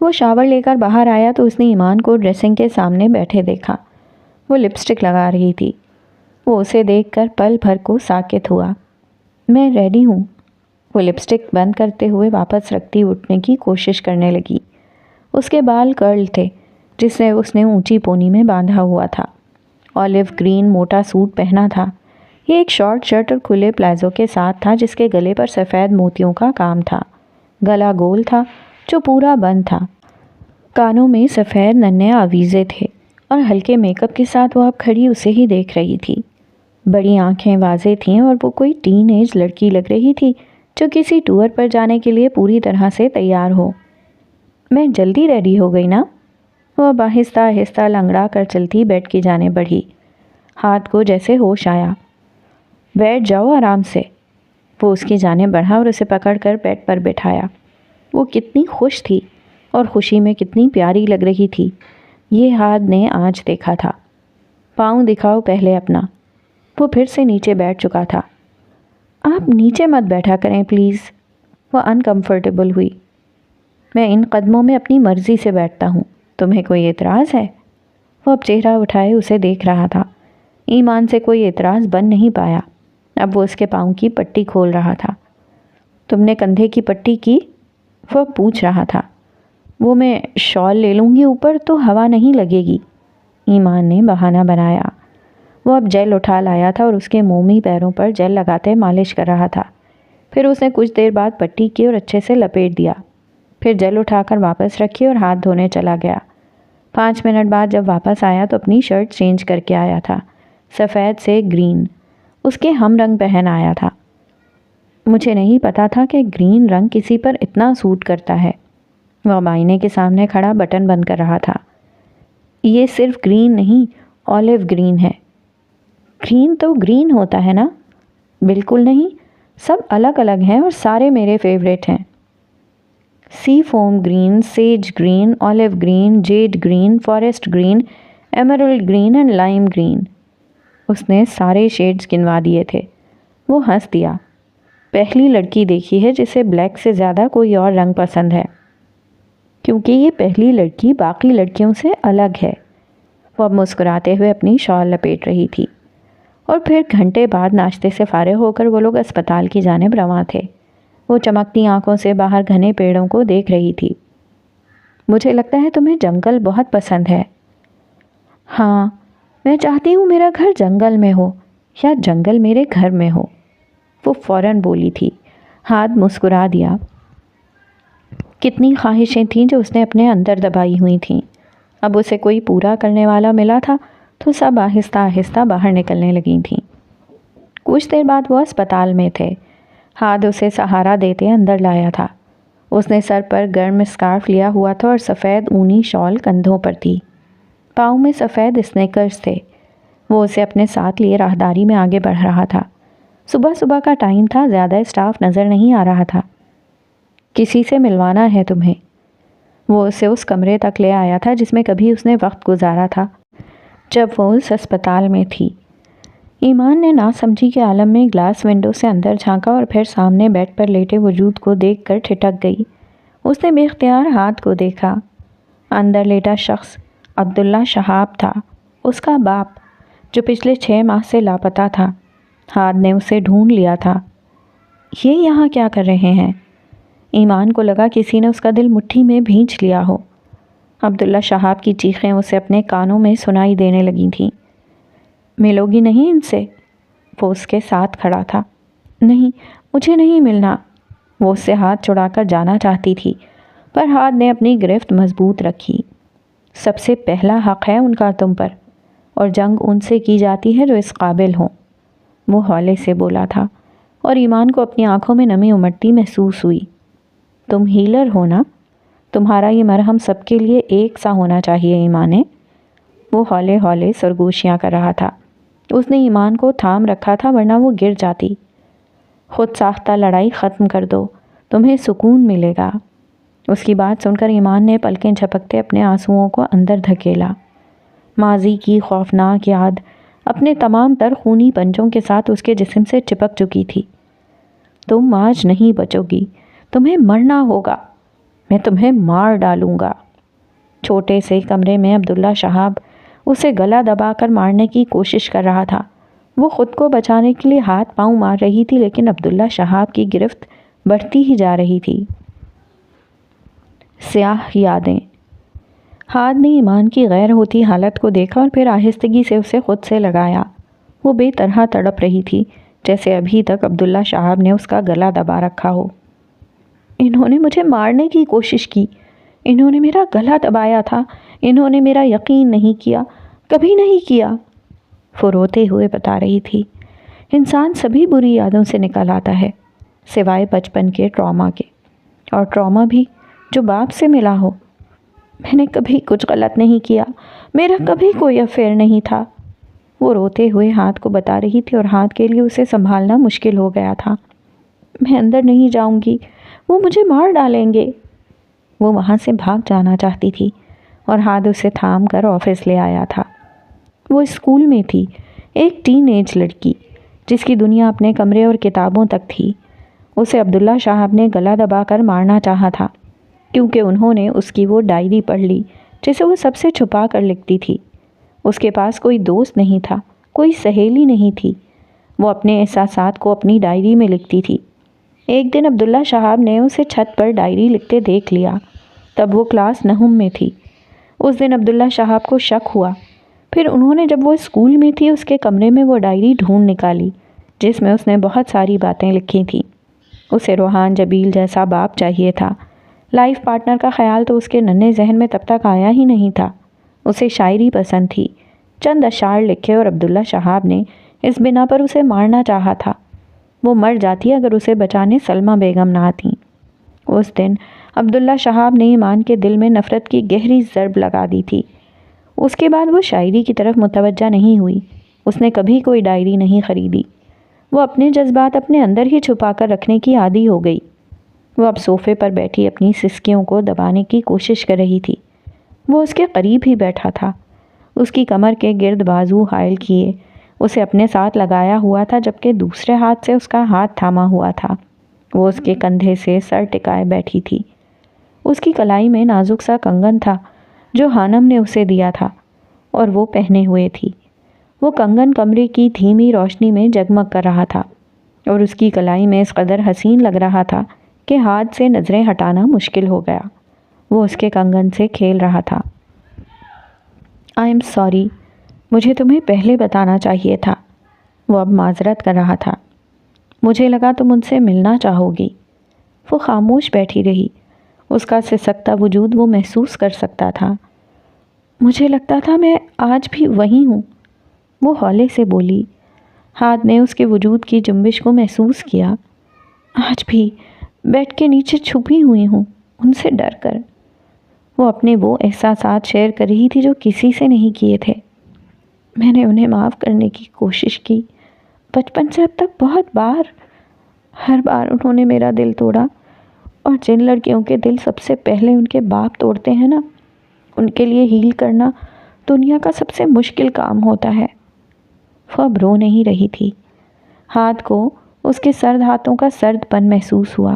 وہ شاور لے کر باہر آیا تو اس نے ایمان کو ڈریسنگ کے سامنے بیٹھے دیکھا۔ وہ لپسٹک لگا رہی تھی۔ وہ اسے دیکھ کر پل بھر کو ساکت ہوا۔ میں ریڈی ہوں۔ وہ لپسٹک بند کرتے ہوئے واپس رکھتی اٹھنے کی کوشش کرنے لگی۔ اس کے بال کرل تھے جسے اس نے اونچی پونی میں باندھا ہوا تھا۔ اولیو گرین موٹا سوٹ پہنا تھا۔ یہ ایک شارٹ شرٹ اور کھلے پلازو کے ساتھ تھا جس کے گلے پر سفید موتیوں کا کام تھا۔ گلا گول تھا جو پورا بند تھا۔ کانوں میں سفید ننھے آویزے تھے اور ہلکے میک اپ کے ساتھ وہ اب کھڑی اسے ہی دیکھ رہی تھی۔ بڑی آنکھیں واضح تھیں اور وہ کوئی ٹین ایج لڑکی لگ رہی تھی جو کسی ٹور پر جانے کے لیے پوری طرح سے تیار ہو۔ میں جلدی ریڈی ہو گئی نا؟ وہ اب آہستہ آہستہ لنگڑا کر چلتی بیڈ کی جانب بڑھی۔ ہاتھ کو جیسے ہوش آیا۔ بیٹھ جاؤ آرام سے۔ وہ اس کی جانب بڑھا اور اسے پکڑ کر بیڈ پر بٹھایا۔ وہ کتنی خوش تھی اور خوشی میں کتنی پیاری لگ رہی تھی، یہ ہاتھ نے آج دیکھا تھا۔ پاؤں دکھاؤ پہلے اپنا۔ وہ پھر سے نیچے بیٹھ چکا تھا۔ آپ نیچے مت بیٹھا کریں پلیز۔ وہ انکمفرٹیبل ہوئی۔ میں ان قدموں میں اپنی مرضی سے بیٹھتا ہوں، تمہیں کوئی اعتراض ہے؟ وہ اب چہرہ اٹھائے اسے دیکھ رہا تھا۔ ایمان سے کوئی اعتراض بن نہیں پایا۔ اب وہ اس کے پاؤں کی پٹی کھول رہا تھا۔ تم نے کندھے کی پٹی کی؟ وہ پوچھ رہا تھا۔ وہ میں شال لے لوں گی اوپر تو ہوا نہیں لگے گی، ایمان نے بہانہ بنایا۔ وہ اب جیل اٹھا لایا تھا اور اس کے مومی پیروں پر جیل لگاتے مالش کر رہا تھا۔ پھر اس نے کچھ دیر بعد پٹی کی اور اچھے سے لپیٹ دیا۔ پھر جیل اٹھا کر واپس رکھی اور ہاتھ دھونے چلا گیا۔ 5 منٹ بعد جب واپس آیا تو اپنی شرٹ چینج کر کے آیا تھا، سفید سے گرین، اس کے ہم رنگ پہن آیا تھا۔ مجھے نہیں پتا تھا کہ گرین رنگ کسی پر اتنا سوٹ کرتا ہے۔ وہ آئینے کے سامنے کھڑا بٹن بند کر رہا تھا۔ یہ صرف گرین نہیں، اولیو گرین ہے۔ گرین تو گرین ہوتا ہے نا؟ بالکل نہیں، سب الگ الگ ہیں اور سارے میرے فیوریٹ ہیں۔ Sea foam green, sage green, olive green, jade green, forest green, emerald green and lime green. اس نے سارے شیڈز گنوا دیے تھے۔ وہ ہنس دیا۔ پہلی لڑکی دیکھی ہے جسے بلیک سے زیادہ کوئی اور رنگ پسند ہے، کیونکہ یہ پہلی لڑکی باقی لڑکیوں سے الگ ہے۔ وہ اب مسکراتے ہوئے اپنی شال لپیٹ رہی تھی۔ اور پھر گھنٹے بعد ناشتے سے فارغ ہو کر وہ لوگ اسپتال کی جانب رواں تھے۔ وہ چمکتی آنکھوں سے باہر گھنے پیڑوں کو دیکھ رہی تھی۔ مجھے لگتا ہے تمہیں جنگل بہت پسند ہے۔ ہاں، میں چاہتی ہوں میرا گھر جنگل میں ہو یا جنگل میرے گھر میں ہو، وہ فوراً بولی تھی۔ ہاتھ مسکرا دیا۔ کتنی خواہشیں تھیں جو اس نے اپنے اندر دبائی ہوئی تھیں، اب اسے کوئی پورا کرنے والا ملا تھا تو سب آہستہ آہستہ باہر نکلنے لگی تھیں۔ کچھ دیر بعد وہ اسپتال میں تھے۔ ہاتھ اسے سہارا دیتے اندر لایا تھا۔ اس نے سر پر گرم اسکارف لیا ہوا تھا اور سفید اونی شال کندھوں پر تھی۔ پاؤں میں سفید اسنیکرز تھے۔ وہ اسے اپنے ساتھ لیے راہداری میں آگے بڑھ رہا تھا۔ صبح صبح کا ٹائم تھا، زیادہ اسٹاف نظر نہیں آ رہا تھا۔ کسی سے ملوانا ہے تمہیں؟ وہ اسے اس کمرے تک لے آیا تھا جس میں کبھی اس نے وقت گزارا تھا جب وہ اس اسپتال میں تھی۔ ایمان نے ناسمجھی کے عالم میں گلاس ونڈو سے اندر جھانکا اور پھر سامنے بیڈ پر لیٹے وجود کو دیکھ کر ٹھٹک گئی۔ اس نے بے اختیار ہاتھ کو دیکھا۔ اندر لیٹا شخص عبداللہ شہاب تھا، اس کا باپ جو پچھلے 6 ماہ سے لاپتہ تھا۔ ہاتھ نے اسے ڈھونڈ لیا تھا۔ یہ یہاں کیا کر رہے ہیں؟ ایمان کو لگا کسی نے اس کا دل مٹھی میں بھینچ لیا ہو۔ عبداللہ شہاب کی چیخیں اسے اپنے کانوں میں سنائی دینے لگی تھیں۔ ملو گی نہیں ان سے؟ وہ اس کے ساتھ کھڑا تھا۔ نہیں، مجھے نہیں ملنا۔ وہ اس سے ہاتھ چھڑا کر جانا چاہتی تھی، پر ہاتھ نے اپنی گرفت مضبوط رکھی۔ سب سے پہلا حق ہے ان کا تم پر، اور جنگ ان سے کی جاتی ہے جو اس قابل ہوں، وہ ہولے سے بولا تھا، اور ایمان کو اپنی آنکھوں میں نمی امٹتی محسوس ہوئی۔ تم ہیلر ہو نا؟ تمہارا یہ مرہم سب کے لیے ایک سا ہونا چاہیے ایمانے۔ وہ ہولے ہولے سرگوشیاں کر رہا تھا۔ اس نے ایمان کو تھام رکھا تھا ورنہ وہ گر جاتی۔ خود ساختہ لڑائی ختم کر دو، تمہیں سکون ملے گا۔ اس کی بات سن کر ایمان نے پلکیں جھپکتے اپنے آنسوؤں کو اندر دھکیلا۔ ماضی کی خوفناک یاد اپنے تمام تر خونی پنجوں کے ساتھ اس کے جسم سے چپک چکی تھی۔ تم آج نہیں بچو گی، تمہیں مرنا ہوگا، میں تمہیں مار ڈالوں گا۔ چھوٹے سے کمرے میں عبداللہ شہاب اسے گلا دبا کر مارنے کی کوشش کر رہا تھا۔ وہ خود کو بچانے کے لیے ہاتھ پاؤں مار رہی تھی، لیکن عبداللہ شہاب کی گرفت بڑھتی ہی جا رہی تھی۔ سیاہ یادیں۔ ہاتھ نے ایمان کی غیر ہوتی حالت کو دیکھا اور پھر آہستگی سے اسے خود سے لگایا۔ وہ بے طرح تڑپ رہی تھی، جیسے ابھی تک عبداللہ شہاب نے اس کا گلا دبا رکھا ہو۔ انہوں نے مجھے مارنے کی کوشش کی، انہوں نے میرا گلا دبایا تھا، انہوں نے میرا یقین نہیں کیا، کبھی نہیں کیا، وہ روتے ہوئے بتا رہی تھی۔ انسان سبھی بری یادوں سے نکل آتا ہے سوائے بچپن کے ٹراما کے، اور ٹراما بھی جو باپ سے ملا ہو۔ میں نے کبھی کچھ غلط نہیں کیا، میرا کبھی کوئی افیئر نہیں تھا، وہ روتے ہوئے ہاتھ کو بتا رہی تھی، اور ہاتھ کے لیے اسے سنبھالنا مشکل ہو گیا تھا۔ میں اندر نہیں جاؤں گی، وہ مجھے مار ڈالیں گے۔ وہ وہاں سے بھاگ جانا چاہتی تھی اور ہاتھ اسے تھام کر آفس لے آیا تھا۔ وہ اسکول میں تھی، ایک ٹین ایج لڑکی جس کی دنیا اپنے کمرے اور کتابوں تک تھی۔ اسے عبداللہ شہاب نے گلا دبا کر مارنا چاہا تھا، کیونکہ انہوں نے اس کی وہ ڈائری پڑھ لی جسے وہ سب سے چھپا کر لکھتی تھی۔ اس کے پاس کوئی دوست نہیں تھا، کوئی سہیلی نہیں تھی، وہ اپنے احساسات کو اپنی ڈائری میں لکھتی تھی۔ ایک دن عبداللہ شہاب نے اسے چھت پر ڈائری لکھتے دیکھ لیا، تب وہ کلاس نہم میں تھی۔ اس دن عبداللہ شہاب کو شک ہوا، پھر انہوں نے جب وہ اسکول میں تھی اس کے کمرے میں وہ ڈائری ڈھونڈ نکالی جس میں اس نے بہت ساری باتیں لکھی تھیں۔ اسے روحان جبیل جیسا باپ چاہیے تھا، لائف پارٹنر کا خیال تو اس کے ننھے ذہن میں تب تک آیا ہی نہیں تھا۔ اسے شاعری پسند تھی، چند اشعار لکھے اور عبداللہ شہاب نے اس بنا پر اسے مارنا چاہا تھا۔ وہ مر جاتی اگر اسے بچانے سلمہ بیگم نہ آتیں۔ اس دن عبداللہ شہاب نے ایمان کے دل میں نفرت کی گہری ضرب لگا دی تھی۔ اس کے بعد وہ شاعری کی طرف متوجہ نہیں ہوئی، اس نے کبھی کوئی ڈائری نہیں خریدی۔ وہ اپنے جذبات اپنے اندر ہی چھپا کر رکھنے کی عادی ہو گئی۔ وہ اب صوفے پر بیٹھی اپنی سسکیوں کو دبانے کی کوشش کر رہی تھی۔ وہ اس کے قریب ہی بیٹھا تھا، اس کی کمر کے گرد بازو حائل کیے اسے اپنے ساتھ لگایا ہوا تھا، جبکہ دوسرے ہاتھ سے اس کا ہاتھ تھاما ہوا تھا۔ وہ اس کے کندھے سے سر ٹکائے بیٹھی تھی۔ اس کی کلائی میں نازک سا کنگن تھا جو حانم نے اسے دیا تھا اور وہ پہنے ہوئے تھی۔ وہ کنگن کمرے کی دھیمی روشنی میں جگمگ کر رہا تھا اور اس کی کلائی میں اس قدر حسین لگ رہا تھا کہ ہاتھ سے نظریں ہٹانا مشکل ہو گیا۔ وہ اس کے کنگن سے کھیل رہا تھا۔ آئی ایم سوری، مجھے تمہیں پہلے بتانا چاہیے تھا، وہ اب معذرت کر رہا تھا۔ مجھے لگا تم ان سے ملنا چاہو گی۔ وہ خاموش بیٹھی رہی، اس کا سسکتا وجود وہ محسوس کر سکتا تھا۔ مجھے لگتا تھا میں آج بھی وہی ہوں، وہ ہولے سے بولی۔ ہاتھ نے اس کے وجود کی جنبش کو محسوس کیا۔ آج بھی بیڈ کے نیچے چھپی ہوئی ہوں، ان سے ڈر کر۔ وہ اپنے وہ احساسات شیئر کر رہی تھی جو کسی سے نہیں کیے تھے۔ میں نے انہیں معاف کرنے کی کوشش کی، بچپن سے اب تک بہت بار، ہر بار انہوں نے میرا دل توڑا، اور جن لڑکیوں کے دل سب سے پہلے ان کے باپ توڑتے ہیں نا، ان کے لیے ہیل کرنا دنیا کا سب سے مشکل کام ہوتا ہے۔ وہ اب رو نہیں رہی تھی۔ ہاتھ کو اس کے سرد ہاتھوں کا سرد پن محسوس ہوا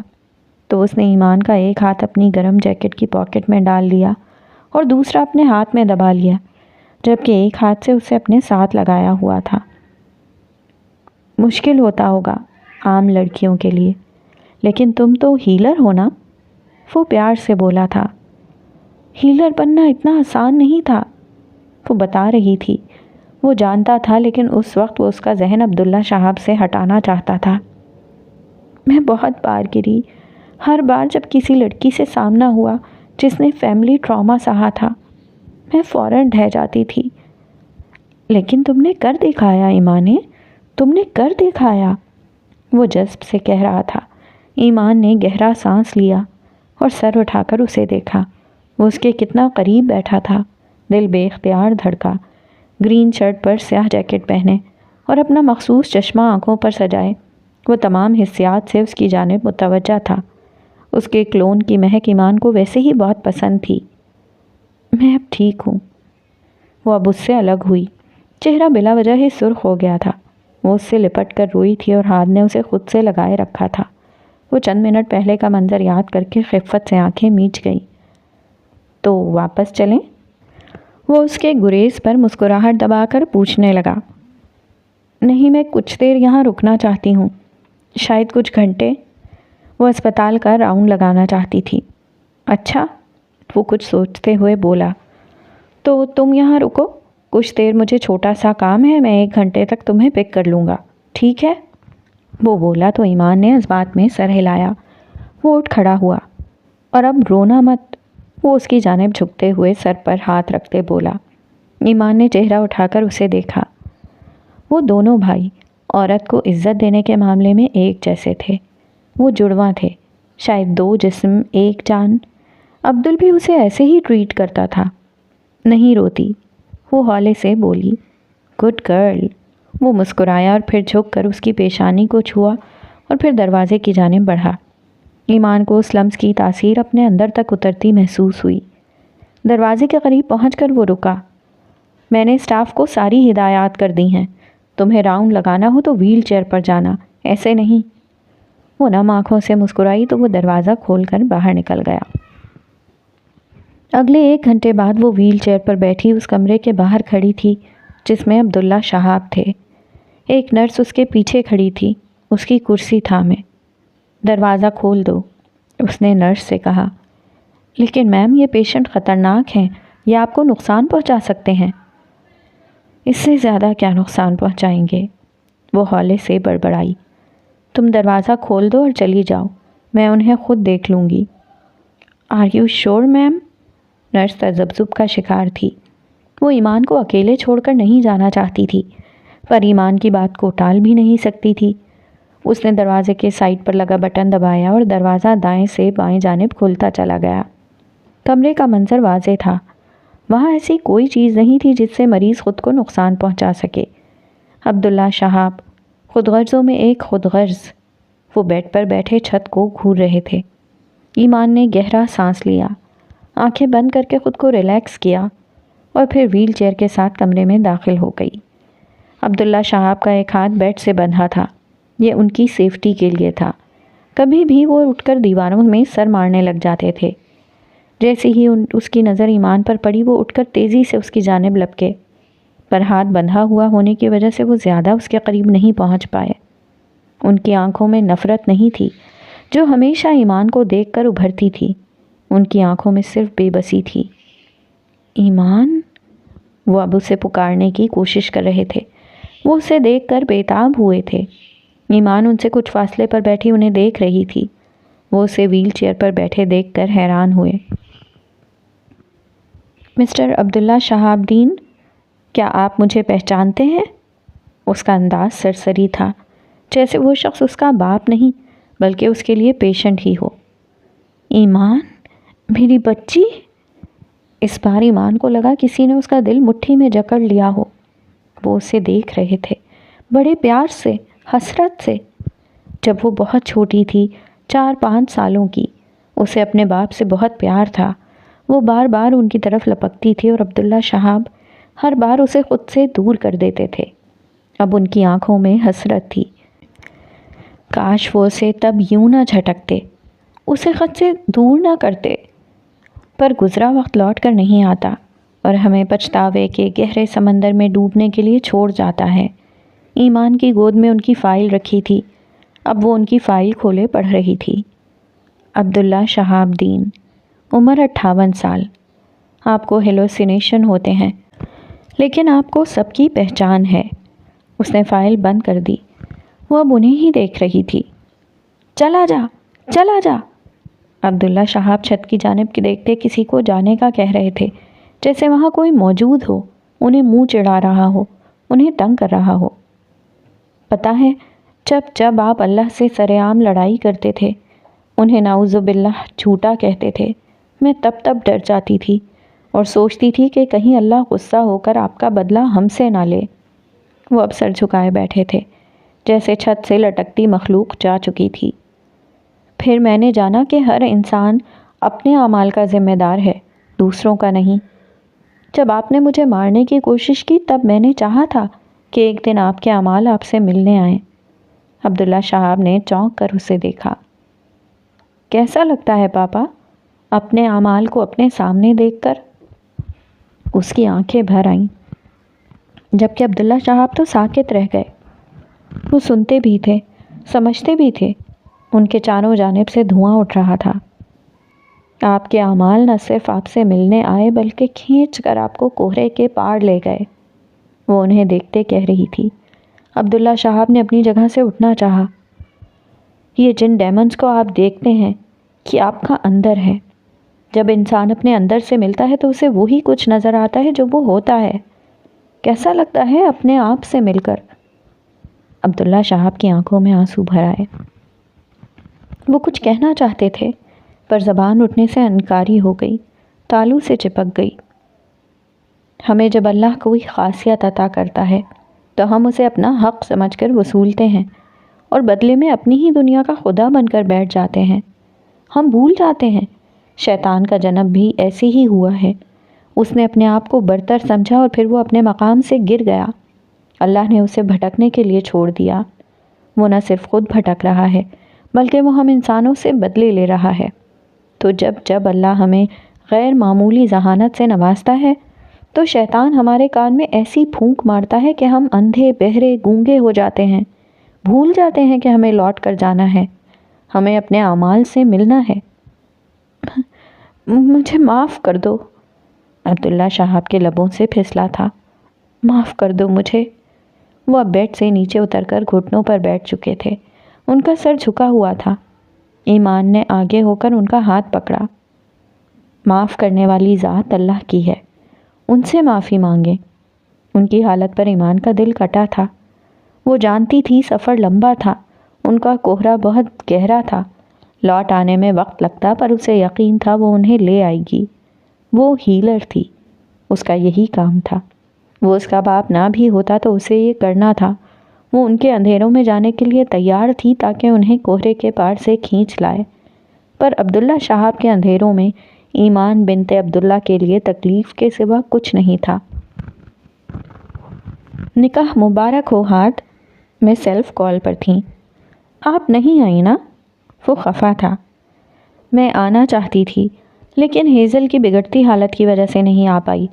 تو اس نے ایمان کا ایک ہاتھ اپنی گرم جیکٹ کی پاکٹ میں ڈال لیا اور دوسرا اپنے ہاتھ میں دبا لیا، جبکہ ایک ہاتھ سے اسے اپنے ساتھ لگایا ہوا تھا۔ مشکل ہوتا ہوگا عام لڑکیوں کے لیے، لیکن تم تو ہیلر ہو نا، وہ پیار سے بولا تھا۔ ہیلر بننا اتنا آسان نہیں تھا، وہ بتا رہی تھی۔ وہ جانتا تھا، لیکن اس وقت وہ اس کا ذہن عبداللہ شہاب سے ہٹانا چاہتا تھا۔ میں بہت بار گری، ہر بار جب کسی لڑکی سے سامنا ہوا جس نے فیملی ٹراما سہا تھا، میں فوراً ڈھہ جاتی تھی۔ لیکن تم نے کر دکھایا ایمان، تم نے کر دکھایا، وہ جذب سے کہہ رہا تھا۔ ایمان نے گہرا سانس لیا اور سر اٹھا کر اسے دیکھا۔ وہ اس کے کتنا قریب بیٹھا تھا، دل بے اختیار دھڑکا۔ گرین شرٹ پر سیاہ جیکٹ پہنے اور اپنا مخصوص چشمہ آنکھوں پر سجائے، وہ تمام حسیات سے اس کی جانب متوجہ تھا۔ اس کے کلون کی مہک ایمان کو ویسے ہی بہت پسند تھی۔ میں اب ٹھیک ہوں، وہ اب اس سے الگ ہوئی، چہرہ بلا وجہ ہی سرخ ہو گیا تھا۔ وہ اس سے لپٹ کر روئی تھی اور ہاتھ نے اسے خود سے لگائے رکھا تھا۔ وہ چند منٹ پہلے کا منظر یاد کر کے خفت سے آنکھیں میچ گئی۔ تو واپس چلیں؟ وہ اس کے گریز پر مسکراہٹ دبا کر پوچھنے لگا۔ نہیں، میں کچھ دیر یہاں رکنا چاہتی ہوں، شاید کچھ گھنٹے۔ وہ اسپتال کا راؤنڈ لگانا چاہتی تھی۔ اچھا، وہ کچھ سوچتے ہوئے بولا، تو تم یہاں رکو، کچھ دیر مجھے چھوٹا سا کام ہے، میں 1 گھنٹے تک تمہیں پک کر لوں گا، ٹھیک ہے؟ وہ بولا تو ایمان نے اس بات میں سر ہلایا۔ وہ اٹھ کھڑا ہوا۔ اور اب رونا مت، وہ اس کی جانب جھکتے ہوئے سر پر ہاتھ رکھتے بولا۔ ایمان نے چہرہ اٹھا کر اسے دیکھا۔ وہ دونوں بھائی عورت کو عزت دینے کے معاملے میں ایک جیسے تھے۔ وہ جڑواں تھے، شاید 2 جسم 1 جان۔ عبدل بھی اسے ایسے ہی ٹریٹ کرتا تھا۔ نہیں روتی، وہ ہولے سے بولی۔ Good girl. وہ مسکرایا اور پھر جھک کر اس کی پیشانی کو چھوا اور پھر دروازے کی جانب بڑھا۔ ایمان کو اس لمس کی تاثیر اپنے اندر تک اترتی محسوس ہوئی۔ دروازے کے قریب پہنچ کر وہ رکا۔ میں نے اسٹاف کو ساری ہدایات کر دی ہیں، تمہیں راؤنڈ لگانا ہو تو ویل چیئر پر جانا، ایسے نہیں۔ وہ نم آنکھوں سے مسکرائی تو وہ دروازہ کھول کر باہر نکل گیا۔ اگلے 1 گھنٹے بعد وہ ویل چیئر پر بیٹھی اس کمرے کے باہر کھڑی تھی جس میں عبداللہ شہاب تھے۔ ایک نرس اس کے پیچھے کھڑی تھی، اس کی کرسی تھامے۔ دروازہ کھول دو، اس نے نرس سے کہا۔ لیکن میم، یہ پیشنٹ خطرناک ہیں، یہ آپ کو نقصان پہنچا سکتے ہیں۔ اس سے زیادہ کیا نقصان پہنچائیں گے؟ وہ ہولے سے بڑبڑائی۔ تم دروازہ کھول دو اور چلی جاؤ، میں انہیں خود دیکھ لوں گی۔ آر یو شور میم؟ نرس تذبذب کا شکار تھی۔ وہ ایمان کو اکیلے چھوڑ کر نہیں جانا چاہتی تھی، پر ایمان کی بات کو ٹال بھی نہیں سکتی تھی۔ اس نے دروازے کے سائڈ پر لگا بٹن دبایا اور دروازہ دائیں سے بائیں جانب کھلتا چلا گیا۔ کمرے کا منظر واضح تھا۔ وہاں ایسی کوئی چیز نہیں تھی جس سے مریض خود کو نقصان پہنچا سکے۔ عبداللہ شہاب خود غرضوں میں ایک خود غرض، وہ بیڈ پر بیٹھے چھت کو گھور رہے تھے۔ ایمان نے گہرا سانس لیا، آنکھیں بند کر کے خود کو ریلیکس کیا اور پھر ویل چیئر کے ساتھ کمرے میں داخل ہو گئی۔ عبداللہ شہاب کا ایک ہاتھ بیڈ سے بندھا تھا، یہ ان کی سیفٹی کے لیے تھا۔ کبھی بھی وہ اٹھ کر دیواروں میں سر مارنے لگ جاتے تھے۔ جیسے ہی اس کی نظر ایمان پر پڑی، وہ اٹھ کر تیزی سے اس کی جانب لپکے، پر ہاتھ بندھا ہوا ہونے کی وجہ سے وہ زیادہ اس کے قریب نہیں پہنچ پائے۔ ان کی آنکھوں میں نفرت نہیں تھی جو ہمیشہ ایمان کو دیکھ کر ابھرتی تھی، ان کی آنکھوں میں صرف بے بسی تھی۔ ایمان، وہ اب اسے پکارنے کی کوشش کر رہے تھے۔ وہ اسے دیکھ کر بےتاب ہوئے تھے۔ ایمان ان سے کچھ فاصلے پر بیٹھی انہیں دیکھ رہی تھی۔ وہ اسے ویل چیئر پر بیٹھے دیکھ کر حیران ہوئے۔ مسٹر عبداللہ شہاب الدین، کیا آپ مجھے پہچانتے ہیں؟ اس کا انداز سرسری تھا، جیسے وہ شخص اس کا باپ نہیں بلکہ اس کے لیے پیشنٹ ہی ہو۔ ایمان، میری بچی؟ اس بار ایمان کو لگا کسی نے اس کا دل مٹھی میں جکڑ لیا ہو۔ وہ اسے دیکھ رہے تھے بڑے پیار سے، حسرت سے۔ جب وہ بہت چھوٹی تھی، 4-5 سالوں کی، اسے اپنے باپ سے بہت پیار تھا۔ وہ بار بار ان کی طرف لپکتی تھی اور عبداللہ شہاب ہر بار اسے خود سے دور کر دیتے تھے۔ اب ان کی آنکھوں میں حسرت تھی۔ کاش وہ اسے تب یوں نہ جھٹکتے، اسے خود سے دور نہ کرتے۔ پر گزرا وقت لوٹ کر نہیں آتا اور ہمیں پچھتاوے کے گہرے سمندر میں ڈوبنے کے لیے چھوڑ جاتا ہے۔ ایمان کی گود میں ان کی فائل رکھی تھی، اب وہ ان کی فائل کھولے پڑھ رہی تھی۔ عبداللہ شہاب الدین، عمر 58 سال۔ آپ کو ہیلوسینیشن ہوتے ہیں، لیکن آپ کو سب کی پہچان ہے۔ اس نے فائل بند کر دی۔ وہ اب انہیں ہی دیکھ رہی تھی۔ چلا جا، چلا جا۔ عبداللہ شہاب چھت کی جانب دیکھتے کسی کو جانے کا کہہ رہے تھے، جیسے وہاں کوئی موجود ہو، انہیں منہ چڑھا رہا ہو، انہیں تنگ کر رہا ہو۔ پتہ ہے، جب آپ اللہ سے سرعام لڑائی کرتے تھے، انہیں نعوذ باللہ جھوٹا کہتے تھے، میں تب ڈر جاتی تھی اور سوچتی تھی کہ کہیں اللہ غصہ ہو کر آپ کا بدلہ ہم سے نہ لے۔ وہ اب سر جھکائے بیٹھے تھے، جیسے چھت سے لٹکتی مخلوق جا چکی تھی۔ پھر میں نے جانا کہ ہر انسان اپنے اعمال کا ذمہ دار ہے، دوسروں کا نہیں۔ جب آپ نے مجھے مارنے کی کوشش کی، تب میں نے چاہا تھا کہ ایک دن آپ کے اعمال آپ سے ملنے آئیں۔ عبداللہ شہاب نے چونک کر اسے دیکھا۔ کیسا لگتا ہے پاپا اپنے اعمال کو اپنے سامنے دیکھ کر؟ اس کی آنکھیں بھر آئیں، جبکہ عبداللہ صاحب تو ساکت رہ گئے۔ وہ سنتے بھی تھے، سمجھتے بھی تھے۔ ان کے چاروں جانب سے دھواں اٹھ رہا تھا۔ آپ کے اعمال نہ صرف آپ سے ملنے آئے بلکہ کھینچ کر آپ کو کوہرے کے پار لے گئے۔ وہ انہیں دیکھتے کہہ رہی تھی۔ عبداللہ صاحب نے اپنی جگہ سے اٹھنا چاہا۔ یہ جن ڈیمنز کو آپ دیکھتے ہیں کہ آپ کا اندر ہے۔ جب انسان اپنے اندر سے ملتا ہے تو اسے وہی کچھ نظر آتا ہے جو وہ ہوتا ہے۔ کیسا لگتا ہے اپنے آپ سے مل کر؟ عبداللہ صاحب کی آنکھوں میں آنسو بھر آئے۔ وہ کچھ کہنا چاہتے تھے پر زبان اٹھنے سے انکاری ہو گئی، تالو سے چپک گئی۔ ہمیں جب اللہ کوئی خاصیت عطا کرتا ہے تو ہم اسے اپنا حق سمجھ کر وصولتے ہیں اور بدلے میں اپنی ہی دنیا کا خدا بن کر بیٹھ جاتے ہیں۔ ہم بھول جاتے ہیں شیطان کا جنم بھی ایسے ہی ہوا ہے۔ اس نے اپنے آپ کو برتر سمجھا اور پھر وہ اپنے مقام سے گر گیا۔ اللہ نے اسے بھٹکنے کے لیے چھوڑ دیا۔ وہ نہ صرف خود بھٹک رہا ہے بلکہ وہ ہم انسانوں سے بدلے لے رہا ہے۔ تو جب اللہ ہمیں غیر معمولی ذہانت سے نوازتا ہے تو شیطان ہمارے کان میں ایسی پھونک مارتا ہے کہ ہم اندھے بہرے گونگے ہو جاتے ہیں، بھول جاتے ہیں کہ ہمیں لوٹ کر جانا ہے، ہمیں اپنے اعمال سے ملنا ہے۔ مجھے معاف کر دو، عبداللہ صاحب کے لبوں سے پھسلا تھا۔ معاف کر دو مجھے۔ وہ اب بیڈ سے نیچے اتر کر گھٹنوں پر بیٹھ چکے تھے۔ ان کا سر جھکا ہوا تھا۔ ایمان نے آگے ہو کر ان کا ہاتھ پکڑا۔ معاف کرنے والی ذات اللہ کی ہے، ان سے معافی مانگیں۔ ان کی حالت پر ایمان کا دل کٹا تھا۔ وہ جانتی تھی سفر لمبا تھا، ان کا کوہرا بہت گہرا تھا، لوٹ آنے میں وقت لگتا، پر اسے یقین تھا وہ انہیں لے آئے گی۔ وہ ہیلر تھی، اس کا یہی کام تھا۔ وہ اس کا باپ نہ بھی ہوتا تو اسے یہ کرنا تھا۔ وہ ان کے اندھیروں میں جانے کے لیے تیار تھی تاکہ انہیں کوہرے کے پار سے کھینچ لائے۔ پر عبداللہ صاحب کے اندھیروں میں ایمان بنت عبداللہ کے لیے تکلیف کے سوا کچھ نہیں تھا۔ نکاح مبارک ہو ہاتھ میں سیلف کال پر تھیں۔ آپ نہیں آئی نا؟ وہ خفا تھا۔ میں آنا چاہتی تھی لیکن ہیزل کی بگڑتی حالت کی وجہ سے نہیں آ پائی۔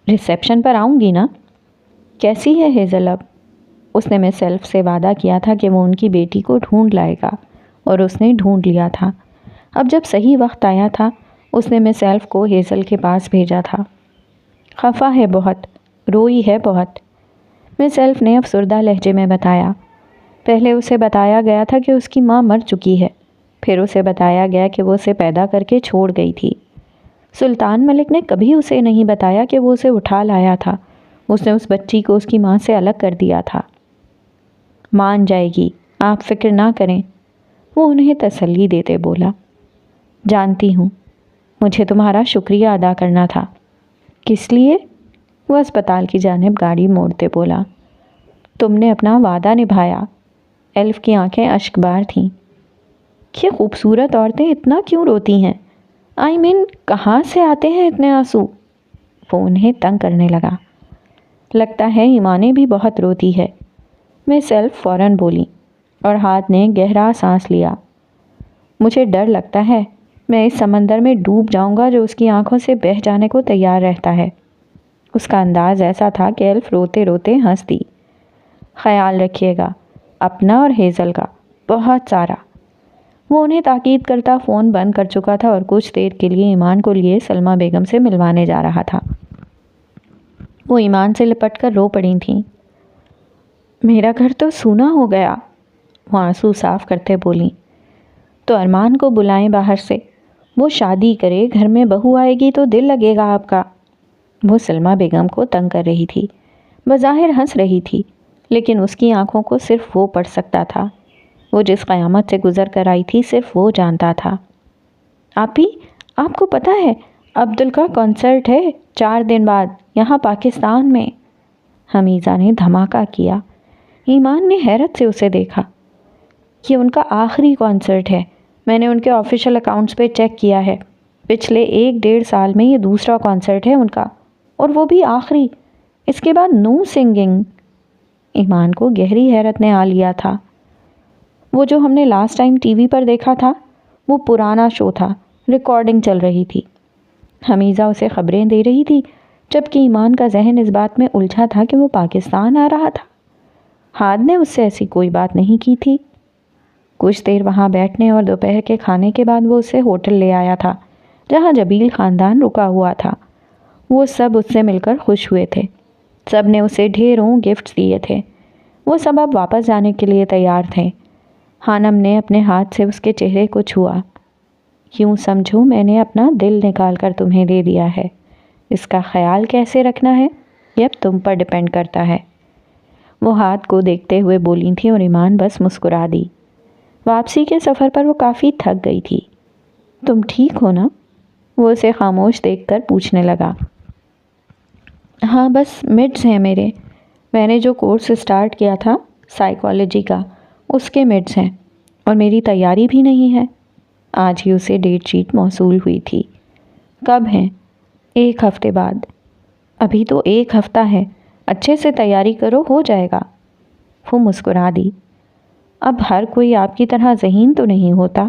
ریسیپشن پر آؤں گی نا؟ کیسی ہے ہیزل اب؟ اس نے مس سیلف سے وعدہ کیا تھا کہ وہ ان کی بیٹی کو ڈھونڈ لائے گا اور اس نے ڈھونڈ لیا تھا۔ اب جب صحیح وقت آیا تھا اس نے مس سیلف کو ہیزل کے پاس بھیجا تھا۔ خفا ہے بہت، روئی ہے بہت، مس سیلف نے افسردہ لہجے میں بتایا۔ پہلے اسے بتایا گیا تھا کہ اس کی ماں مر چکی ہے، پھر اسے بتایا گیا کہ وہ اسے پیدا کر کے چھوڑ گئی تھی۔ سلطان ملک نے کبھی اسے نہیں بتایا کہ وہ اسے اٹھا لایا تھا۔ اس نے اس بچی کو اس کی ماں سے الگ کر دیا تھا۔ مان جائے گی، آپ فکر نہ کریں، وہ انہیں تسلی دیتے بولا۔ جانتی ہوں، مجھے تمہارا شکریہ ادا کرنا تھا۔ کس لیے؟ وہ اسپتال کی جانب گاڑی موڑتے بولا۔ تم نے اپنا وعدہ نبھایا۔ ایلف کی آنکھیں اشک بار تھیں۔ یہ خوبصورت عورتیں اتنا کیوں روتی ہیں؟ کہاں سے آتے ہیں اتنے آنسو؟ وہ انہیں تنگ کرنے لگا۔ لگتا ہے ایمانیں بھی بہت روتی ہے، میں سیلف فوراً بولی اور ہاتھ نے گہرا سانس لیا۔ مجھے ڈر لگتا ہے میں اس سمندر میں ڈوب جاؤں گا جو اس کی آنکھوں سے بہہ جانے کو تیار رہتا ہے۔ اس کا انداز ایسا تھا کہ ایلف روتے روتے ہنس دی۔ خیال رکھیے گا اپنا اور ہیزل کا، بہت سارا۔ وہ انہیں تاکید کرتا فون بند کر چکا تھا اور کچھ دیر کے لیے ایمان کو لیے سلمہ بیگم سے ملوانے جا رہا تھا۔ وہ ایمان سے لپٹ کر رو پڑی تھیں۔ میرا گھر تو سونا ہو گیا، وہ آنسو صاف کرتے بولیں۔ تو ارمان کو بلائیں باہر سے، وہ شادی کرے، گھر میں بہو آئے گی تو دل لگے گا آپ کا۔ وہ سلمہ بیگم کو تنگ کر رہی تھی، بظاہر ہنس رہی تھی لیکن اس کی آنکھوں کو صرف وہ پڑھ سکتا تھا۔ وہ جس قیامت سے گزر کر آئی تھی صرف وہ جانتا تھا۔ آپی، آپ کو پتہ ہے عبدل کا کنسرٹ ہے 4 دن بعد یہاں پاکستان میں؟ حمیزہ نے دھماکہ کیا۔ ایمان نے حیرت سے اسے دیکھا۔ یہ ان کا آخری کنسرٹ ہے، میں نے ان کے آفیشیل اکاؤنٹس پہ چیک کیا ہے۔ پچھلے 1-1.5 سال میں یہ دوسرا کنسرٹ ہے ان کا، اور وہ بھی آخری۔ اس کے بعد نو سنگنگ۔ ایمان کو گہری حیرت نے آ لیا تھا۔ وہ جو ہم نے لاسٹ ٹائم ٹی وی پر دیکھا تھا وہ پرانا شو تھا، ریکارڈنگ چل رہی تھی۔ حمیزہ اسے خبریں دے رہی تھی، جبکہ ایمان کا ذہن اس بات میں الجھا تھا کہ وہ پاکستان آ رہا تھا۔ ہاد نے اس سے ایسی کوئی بات نہیں کی تھی۔ کچھ دیر وہاں بیٹھنے اور دوپہر کے کھانے کے بعد وہ اسے ہوٹل لے آیا تھا جہاں جبیل خاندان رکا ہوا تھا۔ وہ سب اس سے مل کر خوش ہوئے تھے، سب نے اسے ڈھیروں گفٹ دیے تھے۔ وہ سب اب واپس جانے کے لیے تیار تھے۔ خانم نے اپنے ہاتھ سے اس کے چہرے کو چھوا۔ یوں سمجھو میں نے اپنا دل نکال کر تمہیں دے دیا ہے، اس کا خیال کیسے رکھنا ہے یہ اب تم پر ڈیپینڈ کرتا ہے۔ وہ ہاتھ کو دیکھتے ہوئے بولی تھی اور ایمان بس مسکرا دی۔ واپسی کے سفر پر وہ کافی تھک گئی تھی۔ تم ٹھیک ہو نا؟ وہ اسے خاموش دیکھ کر پوچھنے لگا۔ ہاں بس مڈز ہیں میرے، میں نے جو کورس اسٹارٹ کیا تھا سائیکالوجی کا، اس کے مڈز ہیں، اور میری تیاری بھی نہیں ہے۔ آج ہی اسے ڈیٹ شیٹ موصول ہوئی تھی۔ کب ہیں؟ 1 ہفتے بعد۔ ابھی تو 1 ہفتہ ہے، اچھے سے تیاری کرو، ہو جائے گا۔ وہ مسکرا دی۔ اب ہر کوئی آپ کی طرح ذہین تو نہیں ہوتا،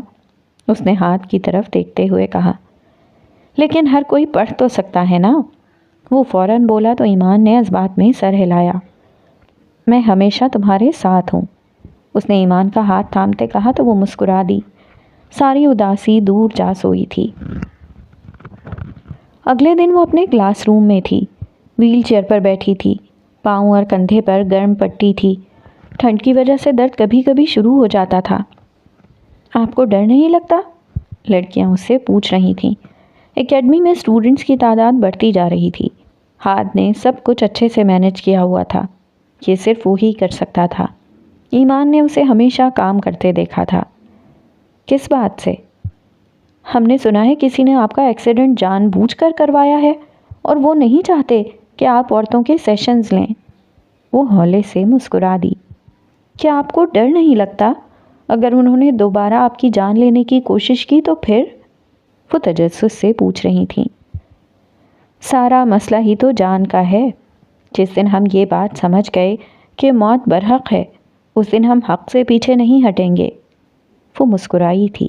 اس نے ہاتھ کی طرف دیکھتے ہوئے کہا۔ لیکن ہر کوئی پڑھ تو سکتا ہے نا؟ وہ فوراً بولا تو ایمان نے اس بات میں سر ہلایا۔ میں ہمیشہ تمہارے ساتھ ہوں، اس نے ایمان کا ہاتھ تھامتے کہا تو وہ مسکرا دی۔ ساری اداسی دور جا سوئی تھی۔ اگلے دن وہ اپنے کلاس روم میں تھی، ویل چیئر پر بیٹھی تھی، پاؤں اور کندھے پر گرم پٹی تھی۔ ٹھنڈ کی وجہ سے درد کبھی کبھی شروع ہو جاتا تھا۔ آپ کو ڈر نہیں لگتا؟ لڑکیاں اس سے پوچھ رہی تھیں۔ اکیڈمی میں اسٹوڈنٹس کی تعداد بڑھتی جا رہی تھی۔ ہاد نے سب کچھ اچھے سے مینج کیا ہوا تھا، یہ صرف وہی کر سکتا تھا۔ ایمان نے اسے ہمیشہ کام کرتے دیکھا تھا۔ کس بات سے؟ ہم نے سنا ہے کسی نے آپ کا ایکسیڈنٹ جان بوجھ کر کروایا ہے، اور وہ نہیں چاہتے کہ آپ عورتوں کے سیشنز لیں۔ وہ ہولے سے مسکرا دی۔ کیا آپ کو ڈر نہیں لگتا؟ اگر انہوں نے دوبارہ آپ کی جان لینے کی کوشش کی تو پھر؟ وہ تجسس سے پوچھ رہی تھیں۔ سارا مسئلہ ہی تو جان کا ہے۔ جس دن ہم یہ بات سمجھ گئے کہ موت برحق ہے، اس دن ہم حق سے پیچھے نہیں ہٹیں گے۔ وہ مسکرائی تھی۔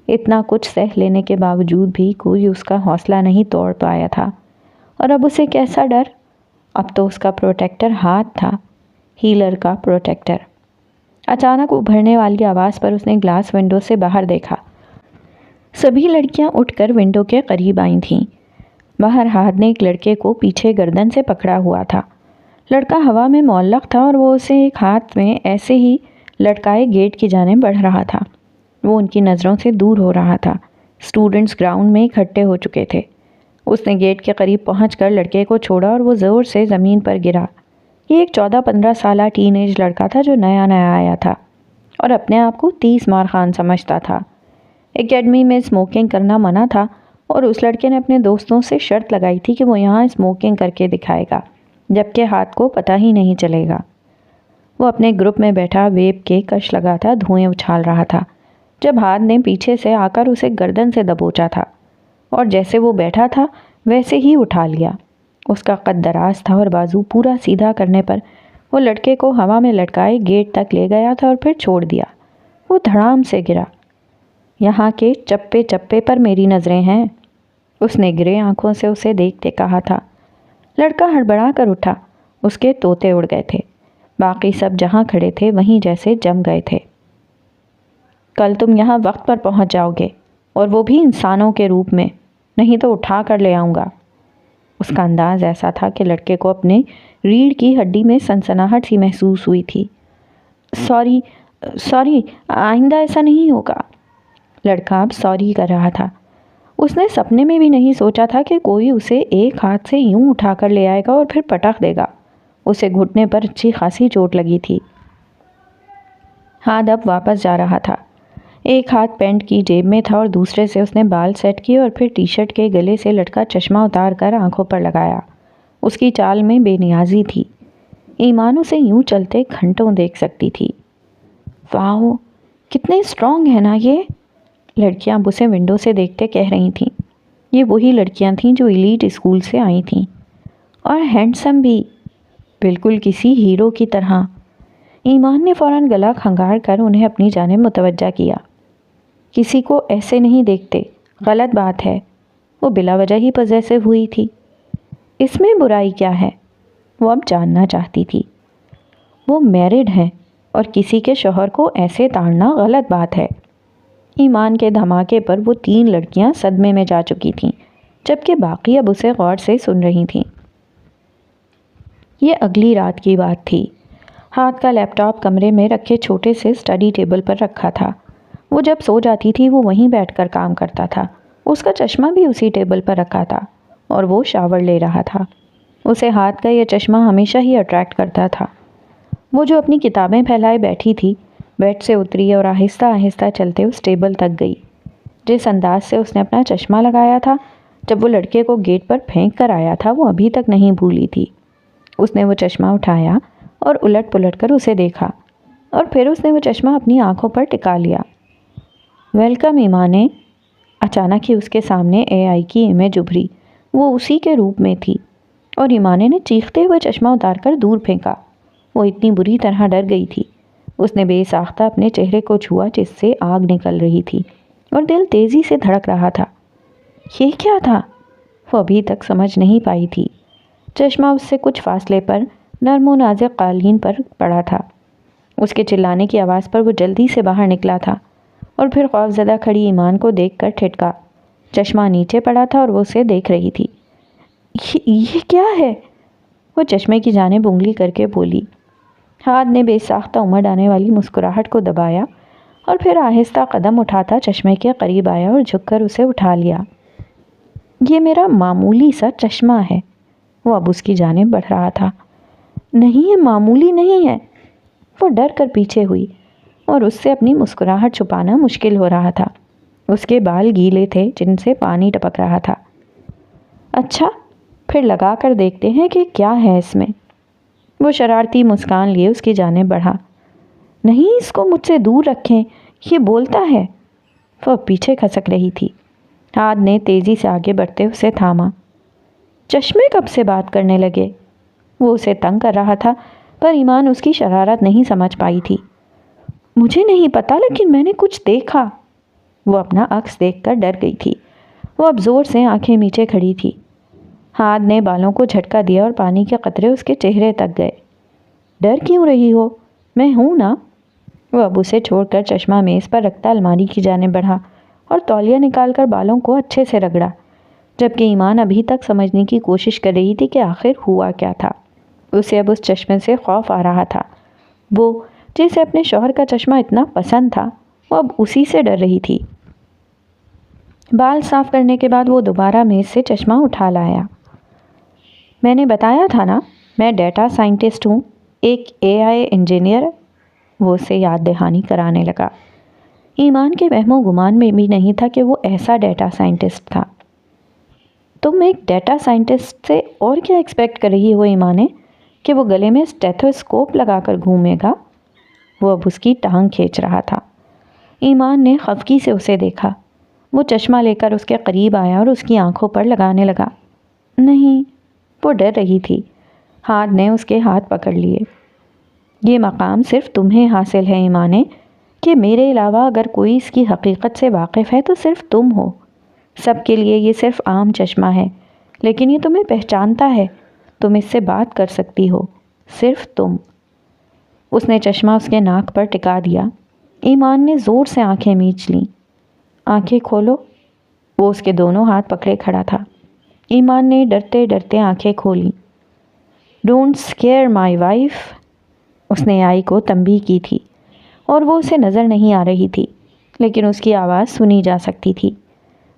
اتنا کچھ سہ لینے کے باوجود بھی کوئی اس کا حوصلہ نہیں توڑ پایا تھا، اور اب اسے کیسا ڈر؟ اب تو اس کا پروٹیکٹر ہاتھ تھا، ہیلر کا پروٹیکٹر۔ اچانک ابھرنے والی آواز پر اس نے گلاس ونڈو سے باہر دیکھا۔ سبھی لڑکیاں اٹھ کر ونڈو کے قریب آئی تھیں۔ باہر ہاتھ نے ایک لڑکے کو پیچھے گردن سے پکڑا ہوا تھا۔ لڑکا ہوا میں معلق تھا اور وہ اسے ایک ہاتھ میں ایسے ہی لٹکائے گیٹ کی جانب بڑھ رہا تھا۔ وہ ان کی نظروں سے دور ہو رہا تھا۔ اسٹوڈنٹس گراؤنڈ میں اکٹھے ہو چکے تھے۔ اس نے گیٹ کے قریب پہنچ کر لڑکے کو چھوڑا اور وہ زور سے زمین پر گرا۔ یہ ایک 14-15 سالہ ٹین ایج لڑکا تھا جو نیا نیا آیا تھا اور اپنے آپ کو 30 مار خان سمجھتا تھا۔ اکیڈمی میں اسموکنگ کرنا منع تھا اور اس لڑکے نے اپنے دوستوں سے شرط لگائی تھی کہ وہ یہاں اسموکنگ کر کے دکھائے گا، جبکہ ہاتھ کو پتہ ہی نہیں چلے گا۔ وہ اپنے گروپ میں بیٹھا ویب کے کش لگاتا دھوئیں اچھال رہا تھا جب ہاتھ نے پیچھے سے آ کر اسے گردن سے دبوچا تھا، اور جیسے وہ بیٹھا تھا ویسے ہی اٹھا لیا۔ اس کا قد دراز تھا اور بازو پورا سیدھا کرنے پر وہ لڑکے کو ہوا میں لٹکائے گیٹ تک لے گیا تھا اور پھر چھوڑ دیا۔ وہ دھڑام سے گرا۔ یہاں کے چپے چپے پر میری نظریں ہیں، اس نے گرے آنکھوں سے اسے دیکھتے کہا تھا۔ لڑکا ہڑبڑا کر اٹھا، اس کے طوطے اڑ گئے تھے۔ باقی سب جہاں کھڑے تھے وہیں جیسے جم گئے تھے۔ کل تم یہاں وقت پر پہنچ جاؤ گے، اور وہ بھی انسانوں کے روپ میں، نہیں تو اٹھا کر لے آؤں گا۔ اس کا انداز ایسا تھا کہ لڑکے کو اپنے ریڑھ کی ہڈی میں سنسناہٹ سی محسوس ہوئی تھی۔ سوری، آئندہ ایسا نہیں ہوگا۔ لڑکا اب سوری کر رہا تھا۔ اس نے سپنے میں بھی نہیں سوچا تھا کہ کوئی اسے ایک ہاتھ سے یوں اٹھا کر لے آئے گا اور پھر پٹخ دے گا۔ اسے گھٹنے پر اچھی خاصی چوٹ لگی تھی۔ ہاتھ اب واپس جا رہا تھا۔ ایک ہاتھ پینٹ کی جیب میں تھا اور دوسرے سے اس نے بال سیٹ کیے اور پھر ٹی شرٹ کے گلے سے لٹکا چشمہ اتار کر آنکھوں پر لگایا۔ اس کی چال میں بے نیازی تھی۔ ایمان اسے یوں چلتے گھنٹوں دیکھ سکتی تھی۔ واو، کتنے اسٹرانگ ہے نا یہ؟ لڑکیاں اب اسے ونڈو سے دیکھتے کہہ رہی تھیں۔ یہ وہی لڑکیاں تھیں جو ایلیٹ اسکول سے آئی تھیں، اور ہینڈسم بھی، بالکل کسی ہیرو کی طرح۔ ایمان نے فوراً گلا کھنگار کر انہیں اپنی جانب متوجہ کیا۔ کسی کو ایسے نہیں دیکھتے، غلط بات ہے۔ وہ بلا وجہ ہی پوزیسو ہوئی تھی۔ اس میں برائی کیا ہے؟ وہ اب جاننا چاہتی تھی۔ وہ میرڈ ہیں اور کسی کے شوہر کو ایسے تاڑنا غلط بات ہے۔ ایمان کے دھماکے پر وہ 3 لڑکیاں صدمے میں جا چکی تھیں، جبکہ باقی اب اسے غور سے سن رہی تھیں۔ یہ اگلی رات کی بات تھی۔ ہاتھ کا لیپ ٹاپ کمرے میں رکھے چھوٹے سے اسٹڈی ٹیبل پر رکھا تھا۔ وہ جب سو جاتی تھی وہ وہیں بیٹھ کر کام کرتا تھا۔ اس کا چشمہ بھی اسی ٹیبل پر رکھا تھا اور وہ شاور لے رہا تھا۔ اسے ہاتھ کا یہ چشمہ ہمیشہ ہی اٹریکٹ کرتا تھا۔ وہ جو اپنی کتابیں پھیلائے بیٹھی تھی، بیڈ سے اتری اور آہستہ آہستہ چلتے اس ٹیبل تک گئی۔ جس انداز سے اس نے اپنا چشمہ لگایا تھا جب وہ لڑکے کو گیٹ پر پھینک کر آیا تھا، وہ ابھی تک نہیں بھولی تھی۔ اس نے وہ چشمہ اٹھایا اور الٹ پلٹ کر اسے دیکھا، اور پھر اس نے وہ چشمہ اپنی آنکھوں پر ٹکا لیا۔ ویلکم ایمانے۔ اچانک ہی اس کے سامنے اے آئی کی امیج ابھری۔ وہ اسی کے روپ میں تھی، اور ایمانے نے چیختے ہوئے چشمہ اتار کر دور پھینکا۔ وہ اتنی بری طرح ڈر گئی تھی۔ اس نے بے ساختہ اپنے چہرے کو چھوا جس سے آگ نکل رہی تھی، اور دل تیزی سے دھڑک رہا تھا۔ یہ کیا تھا؟ وہ ابھی تک سمجھ نہیں پائی تھی۔ چشمہ اس سے کچھ فاصلے پر نرم و نازک قالین پر پڑا تھا۔ اس کے چلانے کی آواز پر وہ جلدی سے باہر نکلا تھا، اور پھر خوفزدہ کھڑی ایمان کو دیکھ کر ٹھٹکا۔ چشمہ نیچے پڑا تھا اور وہ اسے دیکھ رہی تھی۔ یہ کیا ہے؟ وہ چشمے کی جانب انگلی کر کے بولی۔ ہاتھ نے بے ساختہ امڑ آنے والی مسکراہٹ کو دبایا، اور پھر آہستہ قدم اٹھاتا چشمے کے قریب آیا اور جھک کر اسے اٹھا لیا۔ یہ میرا معمولی سا چشمہ ہے۔ وہ اب اس کی جانب بڑھ رہا تھا۔ نہیں، یہ معمولی نہیں ہے۔ وہ ڈر کر پیچھے ہوئی، اور اس سے اپنی مسکراہٹ چھپانا مشکل ہو رہا تھا۔ اس کے بال گیلے تھے جن سے پانی ٹپک رہا تھا۔ اچھا، پھر لگا کر دیکھتے ہیں کہ کیا ہے اس میں۔ وہ شرارتی مسکان لیے اس کی جانب بڑھا۔ نہیں، اس کو مجھ سے دور رکھیں، یہ بولتا ہے۔ وہ پیچھے کھسک رہی تھی۔ ہاتھ نے تیزی سے آگے بڑھتے اسے تھاما۔ چشمے کب سے بات کرنے لگے؟ وہ اسے تنگ کر رہا تھا، پر ایمان اس کی شرارت نہیں سمجھ پائی تھی۔ مجھے نہیں پتا، لیکن میں نے کچھ دیکھا۔ وہ اپنا عکس دیکھ کر ڈر گئی تھی۔ وہ اب زور سے آنکھیں میچے کھڑی تھی۔ ہاتھ نے بالوں کو جھٹکا دیا اور پانی کے قطرے اس کے چہرے تک گئے۔ ڈر کیوں رہی ہو؟ میں ہوں نا۔ وہ اب اسے چھوڑ کر چشمہ میز پر رکھتا الماری کی جانب بڑھا اور تولیہ نکال کر بالوں کو اچھے سے رگڑا، جبکہ ایمان ابھی تک سمجھنے کی کوشش کر رہی تھی کہ آخر ہوا کیا تھا۔ اسے اب اس چشمے سے خوف آ رہا تھا۔ وہ جسے اپنے شوہر کا چشمہ اتنا پسند تھا، وہ اب اسی سے ڈر رہی تھی۔ بال صاف کرنے کے بعد وہ دوبارہ میز سے چشمہ اٹھا لایا۔ میں نے بتایا تھا نا، میں ڈیٹا سائنٹسٹ ہوں، ایک اے آئی انجینئر۔ وہ اسے یاد دہانی کرانے لگا۔ ایمان کے وہم و گمان میں بھی نہیں تھا کہ وہ ایسا ڈیٹا سائنٹسٹ تھا۔ تم ایک ڈیٹا سائنٹسٹ سے اور کیا ایکسپیکٹ کر رہی ہو ایمانے؟ کہ وہ گلے میں اسٹیتھوسکوپ لگا کر گھومے گا؟ وہ اب اس کی ٹانگ کھینچ رہا تھا۔ ایمان نے خفگی سے اسے دیکھا۔ وہ چشمہ لے کر اس کے قریب آیا اور اس کی آنکھوں پر لگانے لگا۔ نہیں، وہ ڈر رہی تھی۔ ہاتھ نے اس کے ہاتھ پکڑ لیے۔ یہ مقام صرف تمہیں حاصل ہے ایمانے، کہ میرے علاوہ اگر کوئی اس کی حقیقت سے واقف ہے تو صرف تم ہو۔ سب کے لیے یہ صرف عام چشمہ ہے، لیکن یہ تمہیں پہچانتا ہے، تم اس سے بات کر سکتی ہو، صرف تم۔ اس نے چشمہ اس کے ناک پر ٹکا دیا۔ ایمان نے زور سے آنکھیں میچ لیں۔ آنکھیں کھولو۔ وہ اس کے دونوں ہاتھ پکڑے کھڑا تھا۔ ایمان نے ڈرتے ڈرتے آنکھیں کھولیں۔ ڈونٹ اسکیئر مائی وائف، اس نے آئی کو تنبیہ کی تھی، اور وہ اسے نظر نہیں آ رہی تھی، لیکن اس کی آواز سنی جا سکتی تھی۔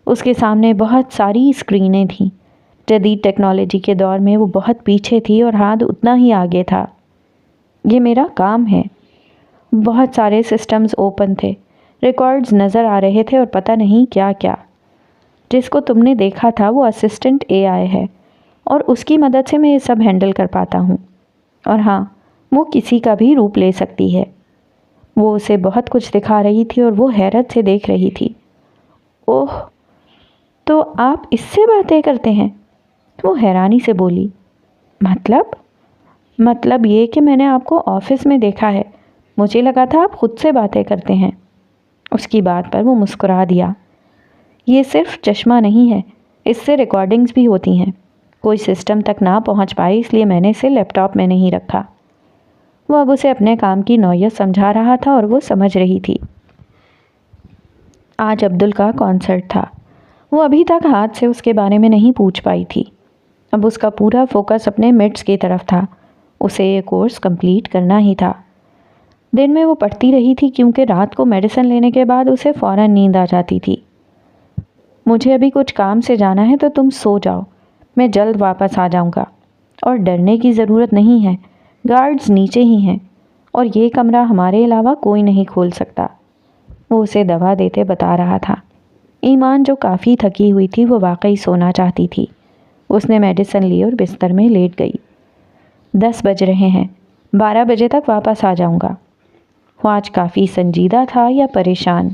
اس کے سامنے بہت ساری اسکرینیں تھیں۔ جدید ٹیکنالوجی کے دور میں وہ بہت پیچھے تھی اور ہاتھ اتنا ہی آگے تھا۔ یہ میرا کام ہے۔ بہت سارے سسٹمز اوپن تھے، ریکارڈز نظر آ رہے تھے اور پتہ نہیں کیا کیا۔ جس کو تم نے دیکھا تھا وہ اسسٹنٹ اے آئی ہے، اور اس کی مدد سے میں یہ سب ہینڈل کر پاتا ہوں۔ اور ہاں، وہ کسی کا بھی روپ لے سکتی ہے۔ وہ اسے بہت کچھ دکھا رہی تھی اور وہ حیرت سے دیکھ رہی تھی۔ اوہ، تو آپ اس سے باتیں کرتے ہیں؟ وہ حیرانی سے بولی۔ مطلب یہ کہ میں نے آپ کو آفس میں دیکھا ہے، مجھے لگا تھا آپ خود سے باتیں کرتے ہیں۔ اس کی بات پر وہ مسکرا دیا۔ یہ صرف چشمہ نہیں ہے، اس سے ریکارڈنگز بھی ہوتی ہیں۔ کوئی سسٹم تک نہ پہنچ پائی اس لیے میں نے اسے لیپ ٹاپ میں نہیں رکھا۔ وہ اب اسے اپنے کام کی نوعیت سمجھا رہا تھا اور وہ سمجھ رہی تھی۔ آج عبدل کا کانسرٹ تھا۔ وہ ابھی تک ہاتھ سے اس کے بارے میں نہیں پوچھ پائی تھی۔ اب اس کا پورا فوکس اپنے مڈس کی طرف تھا۔ اسے یہ کورس کمپلیٹ کرنا ہی تھا۔ دن میں وہ پڑھتی رہی تھی کیونکہ رات کو میڈیسن لینے کے بعد اسے فوراً نیند آ جاتی تھی۔ مجھے ابھی کچھ کام سے جانا ہے تو تم سو جاؤ، میں جلد واپس آ جاؤں گا۔ اور ڈرنے کی ضرورت نہیں ہے، گارڈز نیچے ہی ہیں اور یہ کمرہ ہمارے علاوہ کوئی نہیں کھول سکتا۔ وہ اسے دوا دیتے بتا رہا تھا۔ ایمان جو کافی تھکی ہوئی تھی وہ واقعی سونا چاہتی تھی۔ اس نے میڈیسن لی اور بستر میں لیٹ گئی۔ 10 بج رہے ہیں، 12 بجے تک واپس آ جاؤں گا۔ وہ آج کافی سنجیدہ تھا یا پریشان؟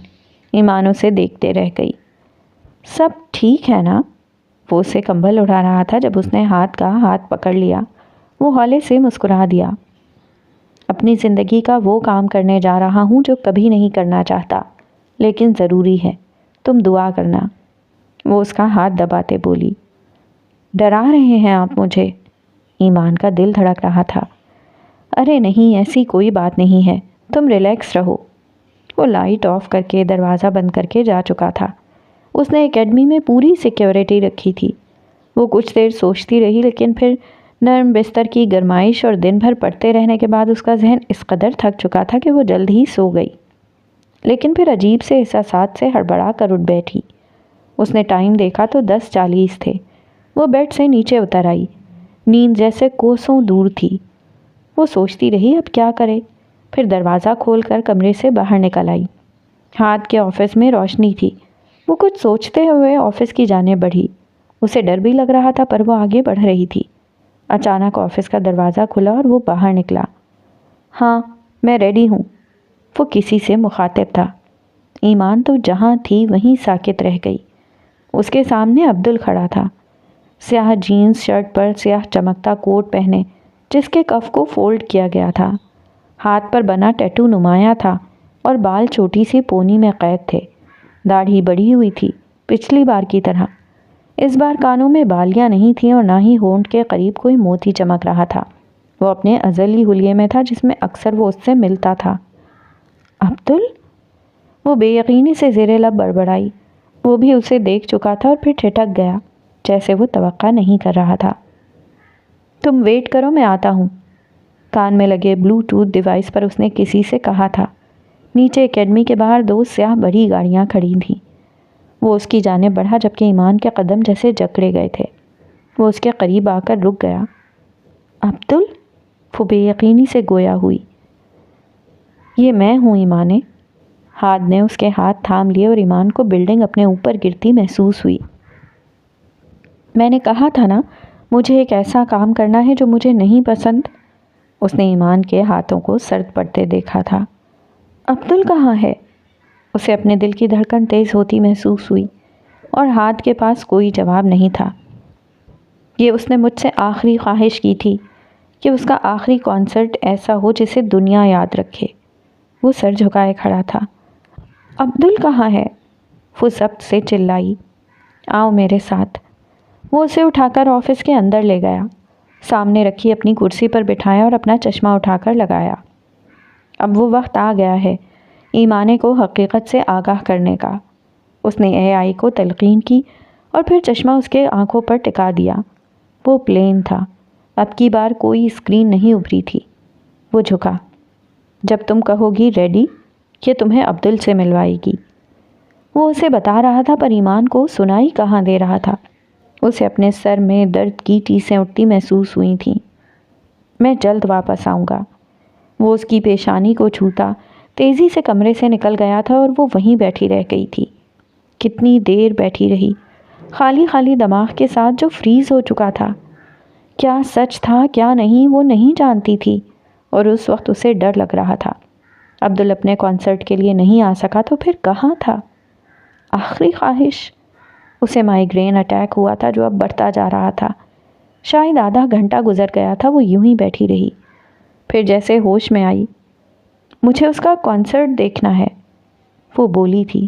ایمان اسے دیکھتے رہ گئی۔ سب ٹھیک ہے نا؟ وہ اسے کمبل اڑا رہا تھا جب اس نے ہاتھ پکڑ لیا۔ وہ ہولے سے مسکرا دیا۔ اپنی زندگی کا وہ کام کرنے جا رہا ہوں جو کبھی نہیں کرنا چاہتا، لیکن ضروری ہے۔ تم دعا کرنا۔ وہ اس کا ہاتھ دباتے بولی۔ ڈرا رہے ہیں آپ مجھے؟ ایمان کا دل دھڑک رہا تھا۔ ارے نہیں، ایسی کوئی بات نہیں ہے، تم ریلیکس رہو۔ وہ لائٹ آف کر کے دروازہ بند کر کے جا چکا تھا۔ اس نے اکیڈمی میں پوری سیکیورٹی رکھی تھی۔ وہ کچھ دیر سوچتی رہی، لیکن پھر نرم بستر کی گرمائش اور دن بھر پڑھتے رہنے کے بعد اس کا ذہن اس قدر تھک چکا تھا کہ وہ جلد ہی سو گئی۔ لیکن پھر عجیب سے احساسات سے ہڑبڑا کر اٹھ بیٹھی۔ اس نے ٹائم دیکھا تو 10:40 تھے۔ وہ بیڈ سے نیچے اتر آئی۔ نیند جیسے کوسوں دور تھی۔ وہ سوچتی رہی اب کیا کرے، پھر دروازہ کھول کر کمرے سے باہر نکل آئی۔ ہاتھ کے آفس میں روشنی تھی۔ وہ کچھ سوچتے ہوئے آفس کی جانب بڑھی۔ اسے ڈر بھی لگ رہا تھا پر وہ آگے بڑھ رہی تھی۔ اچانک آفس کا دروازہ کھلا اور وہ باہر نکلا۔ ہاں، میں ریڈی ہوں۔ وہ کسی سے مخاطب تھا۔ ایمان تو جہاں تھی وہیں ساکت رہ گئی۔ اس کے سامنے عبدل کھڑا تھا، سیاہ جینز شرٹ پر سیاہ چمکتا کوٹ پہنے جس کے کف کو فولڈ کیا گیا تھا۔ ہاتھ پر بنا ٹیٹو نمایاں تھا اور بال چھوٹی سی پونی میں قید تھے۔ داڑھی بڑھی ہوئی تھی پچھلی بار کی طرح۔ اس بار کانوں میں بالیاں نہیں تھیں اور نہ ہی ہونٹ کے قریب کوئی موتی چمک رہا تھا۔ وہ اپنے ازلی حلیے میں تھا جس میں اکثر وہ اس سے ملتا تھا۔ عبدل؟ وہ بے یقینی سے زیر لب بڑبڑائی۔ وہ بھی اسے دیکھ چکا تھا اور پھر ٹھٹک گیا جیسے وہ توقع نہیں کر رہا تھا۔ تم ویٹ کرو، میں آتا ہوں۔ کان میں لگے بلوٹوتھ ڈیوائس پر اس نے کسی سے کہا تھا۔ نیچے اکیڈمی کے باہر 2 سیاہ بڑی گاڑیاں کھڑی تھیں۔ وہ اس کی جانب بڑھا جبکہ ایمان کے قدم جیسے جکڑے گئے تھے۔ وہ اس کے قریب آ کر رک گیا۔ عبدل؟ وہ بے یقینی سے گویا ہوئی۔ یہ میں ہوں ایمان۔ ہاتھ نے اس کے ہاتھ تھام لیے اور ایمان کو بلڈنگ اپنے اوپر گرتی محسوس ہوئی۔ میں نے کہا تھا نا، مجھے ایک ایسا کام کرنا ہے جو مجھے نہیں پسند۔ اس نے ایمان کے ہاتھوں کو سرد پڑتے دیکھا تھا۔ عبدل کہاں ہے؟ اسے اپنے دل کی دھڑکن تیز ہوتی محسوس ہوئی اور ہاتھ کے پاس کوئی جواب نہیں تھا۔ یہ اس نے مجھ سے آخری خواہش کی تھی کہ اس کا آخری کانسرٹ ایسا ہو جسے دنیا یاد رکھے۔ وہ سر جھکائے کھڑا تھا۔ عبدل کہاں ہے؟ وہ ضبط سے چلائی۔ آؤ میرے ساتھ۔ وہ اسے اٹھا کر آفس کے اندر لے گیا، سامنے رکھی اپنی کرسی پر بٹھایا اور اپنا چشمہ اٹھا کر لگایا۔ اب وہ وقت آ گیا ہے ایمانے کو حقیقت سے آگاہ کرنے کا۔ اس نے AI کو تلقین کی اور پھر چشمہ اس کے آنکھوں پر ٹکا دیا۔ وہ پلین تھا، اب کی بار کوئی اسکرین نہیں ابھری تھی۔ وہ جھکا۔ جب تم کہو گی ریڈی، یہ تمہیں عبدل سے ملوائے گی۔ وہ اسے بتا رہا تھا پر ایمان کو سنائی کہاں دے رہا تھا۔ اسے اپنے سر میں درد کی ٹیسیں اٹھتی محسوس ہوئی تھیں۔ میں جلد واپس آؤں گا۔ وہ اس کی پیشانی کو چھوتا تیزی سے کمرے سے نکل گیا تھا اور وہ وہیں بیٹھی رہ گئی تھی۔ کتنی دیر بیٹھی رہی، خالی خالی دماغ کے ساتھ جو فریز ہو چکا تھا۔ کیا سچ تھا کیا نہیں وہ نہیں جانتی تھی، اور اس وقت اسے ڈر لگ رہا تھا۔ عبدل اپنے کانسرٹ کے لیے نہیں آ سکا تو پھر کہاں تھا؟ آخری خواہش؟ اسے مائیگرین اٹیک ہوا تھا جو اب بڑھتا جا رہا تھا۔ شاید آدھا گھنٹہ گزر گیا تھا۔ وہ یوں ہی بیٹھی رہی، پھر جیسے ہوش میں آئی، مجھے اس کا کانسرٹ دیکھنا ہے۔ وہ بولی تھی،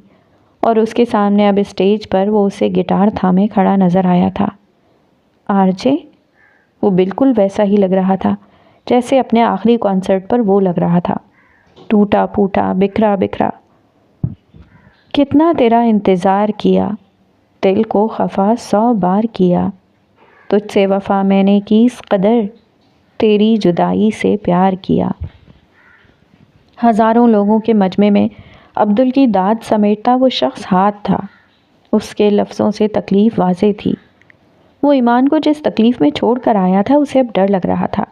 اور اس کے سامنے اب اسٹیج پر وہ اسے گٹار تھامے کھڑا نظر آیا تھا۔ R J? وہ بالکل ویسا ہی لگ رہا تھا جیسے اپنے آخری کنسرٹ پر وہ لگ رہا تھا، ٹوٹا پھوٹا، بکھرا بکھرا۔ کتنا تیرا انتظار کیا، دل کو خفا 100 بار کیا، تجھ سے وفا میں نے کی اس قدر، تیری جدائی سے پیار کیا۔ ہزاروں لوگوں کے مجمع میں عبدل کی داد سمیٹتا وہ شخص ہاتھ تھا۔ اس کے لفظوں سے تکلیف واضح تھی۔ وہ ایمان کو جس تکلیف میں چھوڑ کر آیا تھا اسے اب ڈر لگ رہا تھا۔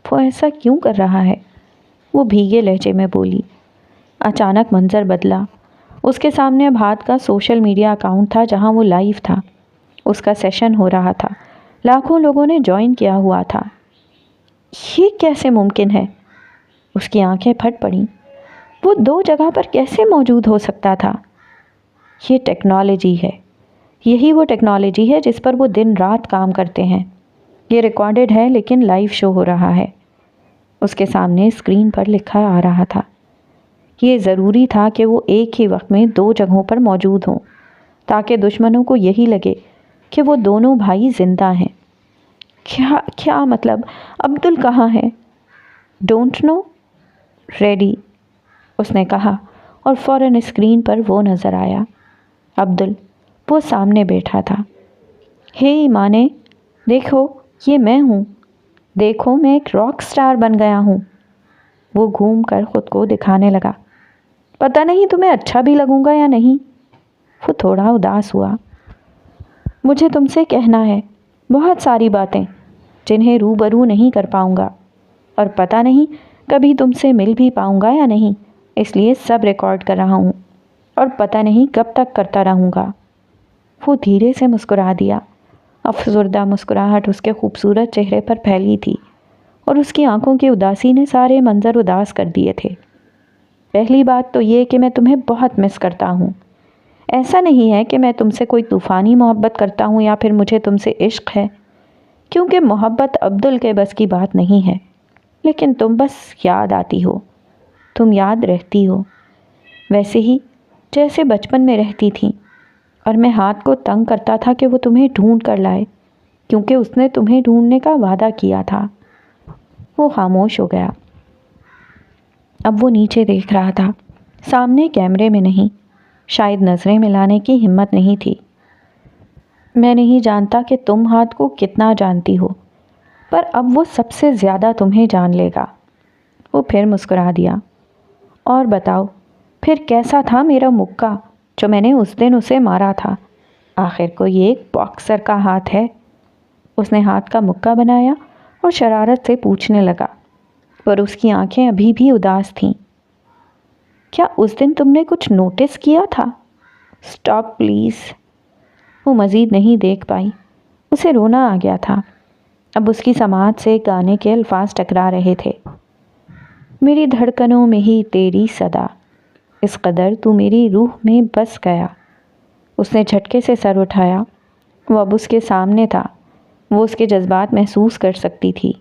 وہ ایسا کیوں کر رہا ہے؟ وہ بھیگے لہجے میں بولی۔ اچانک منظر بدلا۔ اس کے سامنے اب ہاتھ کا سوشل میڈیا اکاؤنٹ تھا جہاں وہ لائیو تھا۔ اس کا سیشن ہو رہا تھا، لاکھوں لوگوں نے جوائن کیا ہوا تھا۔ یہ کیسے ممکن ہے؟ اس کی آنکھیں پھٹ پڑیں۔ وہ 2 جگہ پر کیسے موجود ہو سکتا تھا؟ یہ ٹیکنالوجی ہے، یہی وہ ٹیکنالوجی ہے جس پر وہ دن رات کام کرتے ہیں۔ یہ ریکارڈڈ ہے لیکن لائیو شو ہو رہا ہے۔ اس کے سامنے اسکرین پر لکھا آ رہا تھا۔ یہ ضروری تھا کہ وہ ایک ہی وقت میں 2 جگہوں پر موجود ہوں تاکہ دشمنوں کو یہی لگے کہ وہ دونوں بھائی زندہ ہیں۔ کیا مطلب؟ عبدل کہاں ہے؟ ڈونٹ نو، ریڈی، اس نے کہا، اور فوراً اسکرین پر وہ نظر آیا۔ عبدل، وہ سامنے بیٹھا تھا۔ ہے ایمانے، دیکھو یہ میں ہوں، دیکھو میں ایک راک سٹار بن گیا ہوں۔ وہ گھوم کر خود کو دکھانے لگا۔ پتہ نہیں تمہیں اچھا بھی لگوں گا یا نہیں۔ وہ تھوڑا اداس ہوا۔ مجھے تم سے کہنا ہے بہت ساری باتیں جنہیں روبرو نہیں کر پاؤں گا، اور پتہ نہیں کبھی تم سے مل بھی پاؤں گا یا نہیں، اس لیے سب ریکارڈ کر رہا ہوں، اور پتہ نہیں کب تک کرتا رہوں گا۔ وہ دھیرے سے مسکرا دیا۔ افسردہ مسکراہٹ اس کے خوبصورت چہرے پر پھیلی تھی، اور اس کی آنکھوں کی اداسی نے سارے منظر اداس کر دیے تھے۔ پہلی بات تو یہ کہ میں تمہیں بہت مس کرتا ہوں۔ ایسا نہیں ہے کہ میں تم سے کوئی طوفانی محبت کرتا ہوں یا پھر مجھے تم سے عشق ہے، کیونکہ محبت عبدل کے بس کی بات نہیں ہے، لیکن تم بس یاد آتی ہو، تم یاد رہتی ہو، ویسے ہی جیسے بچپن میں رہتی تھی، اور میں ہاتھ کو تنگ کرتا تھا کہ وہ تمہیں ڈھونڈ کر لائے، کیونکہ اس نے تمہیں ڈھونڈنے کا وعدہ کیا تھا۔ وہ خاموش ہو گیا۔ اب وہ نیچے دیکھ رہا تھا، سامنے کیمرے میں نہیں۔ شاید نظریں ملانے کی ہمت نہیں تھی۔ میں نہیں جانتا کہ تم ہاتھ کو کتنا جانتی ہو، پر اب وہ سب سے زیادہ تمہیں جان لے گا۔ وہ پھر مسکرا دیا۔ اور بتاؤ، پھر کیسا تھا میرا مکہ جو میں نے اس دن اسے مارا تھا؟ آخر کو یہ ایک باکسر کا ہاتھ ہے۔ اس نے ہاتھ کا مکہ بنایا اور شرارت سے پوچھنے لگا، پر اس کی آنکھیں ابھی بھی اداس تھیں۔ کیا اس دن تم نے کچھ نوٹس کیا تھا؟ Stop please. وہ مزید نہیں دیکھ پائی، اسے رونا آ گیا تھا۔ اب اس کی سماعت سے گانے کے الفاظ ٹکرا رہے تھے۔ میری دھڑکنوں میں ہی تیری صدا، اس قدر تو میری روح میں بس گیا۔ اس نے جھٹکے سے سر اٹھایا۔ وہ اب اس کے سامنے تھا، وہ اس کے جذبات محسوس کر سکتی تھی۔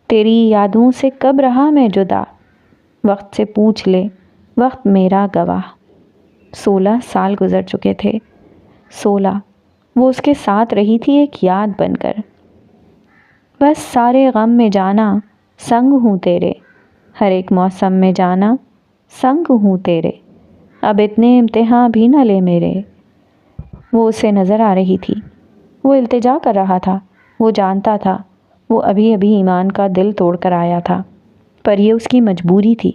تیری یادوں سے کب رہا میں جدا، وقت سے پوچھ لے وقت میرا گواہ۔ 16 سال گزر چکے تھے، 16 وہ اس کے ساتھ رہی تھی ایک یاد بن کر۔ بس سارے غم میں جانا سنگ ہوں تیرے، ہر ایک موسم میں جانا سنگ ہوں تیرے، اب اتنے امتحان بھی نہ لے میرے۔ وہ اسے نظر آ رہی تھی، وہ التجا کر رہا تھا، وہ جانتا تھا وہ ابھی ابھی ایمان کا دل توڑ کر آیا تھا، پر یہ اس کی مجبوری تھی۔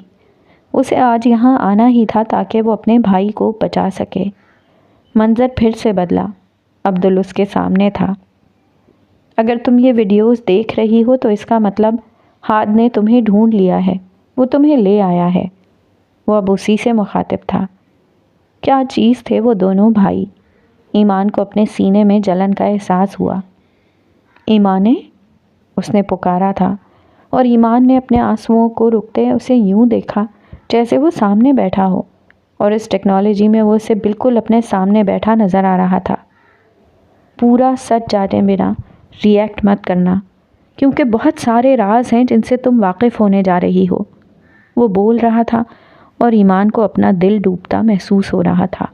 اسے آج یہاں آنا ہی تھا تاکہ وہ اپنے بھائی کو بچا سکے۔ منظر پھر سے بدلا۔ عبدل اس کے سامنے تھا۔ اگر تم یہ ویڈیوز دیکھ رہی ہو تو اس کا مطلب ہاد نے تمہیں ڈھونڈ لیا ہے، وہ تمہیں لے آیا ہے۔ وہ اب اسی سے مخاطب تھا۔ کیا چیز تھے وہ دونوں بھائی؟ ایمان کو اپنے سینے میں جلن کا احساس ہوا۔ ایمانے، اس نے پکارا تھا، اور ایمان نے اپنے آنسوؤں کو رکتے اسے یوں دیکھا جیسے وہ سامنے بیٹھا ہو، اور اس ٹیکنالوجی میں وہ اسے بالکل اپنے سامنے بیٹھا نظر آ رہا تھا۔ پورا سچ جانے بنا ری ایکٹ مت کرنا، کیونکہ بہت سارے راز ہیں جن سے تم واقف ہونے جا رہی ہو۔ وہ بول رہا تھا اور ایمان کو اپنا دل ڈوبتا محسوس ہو رہا تھا۔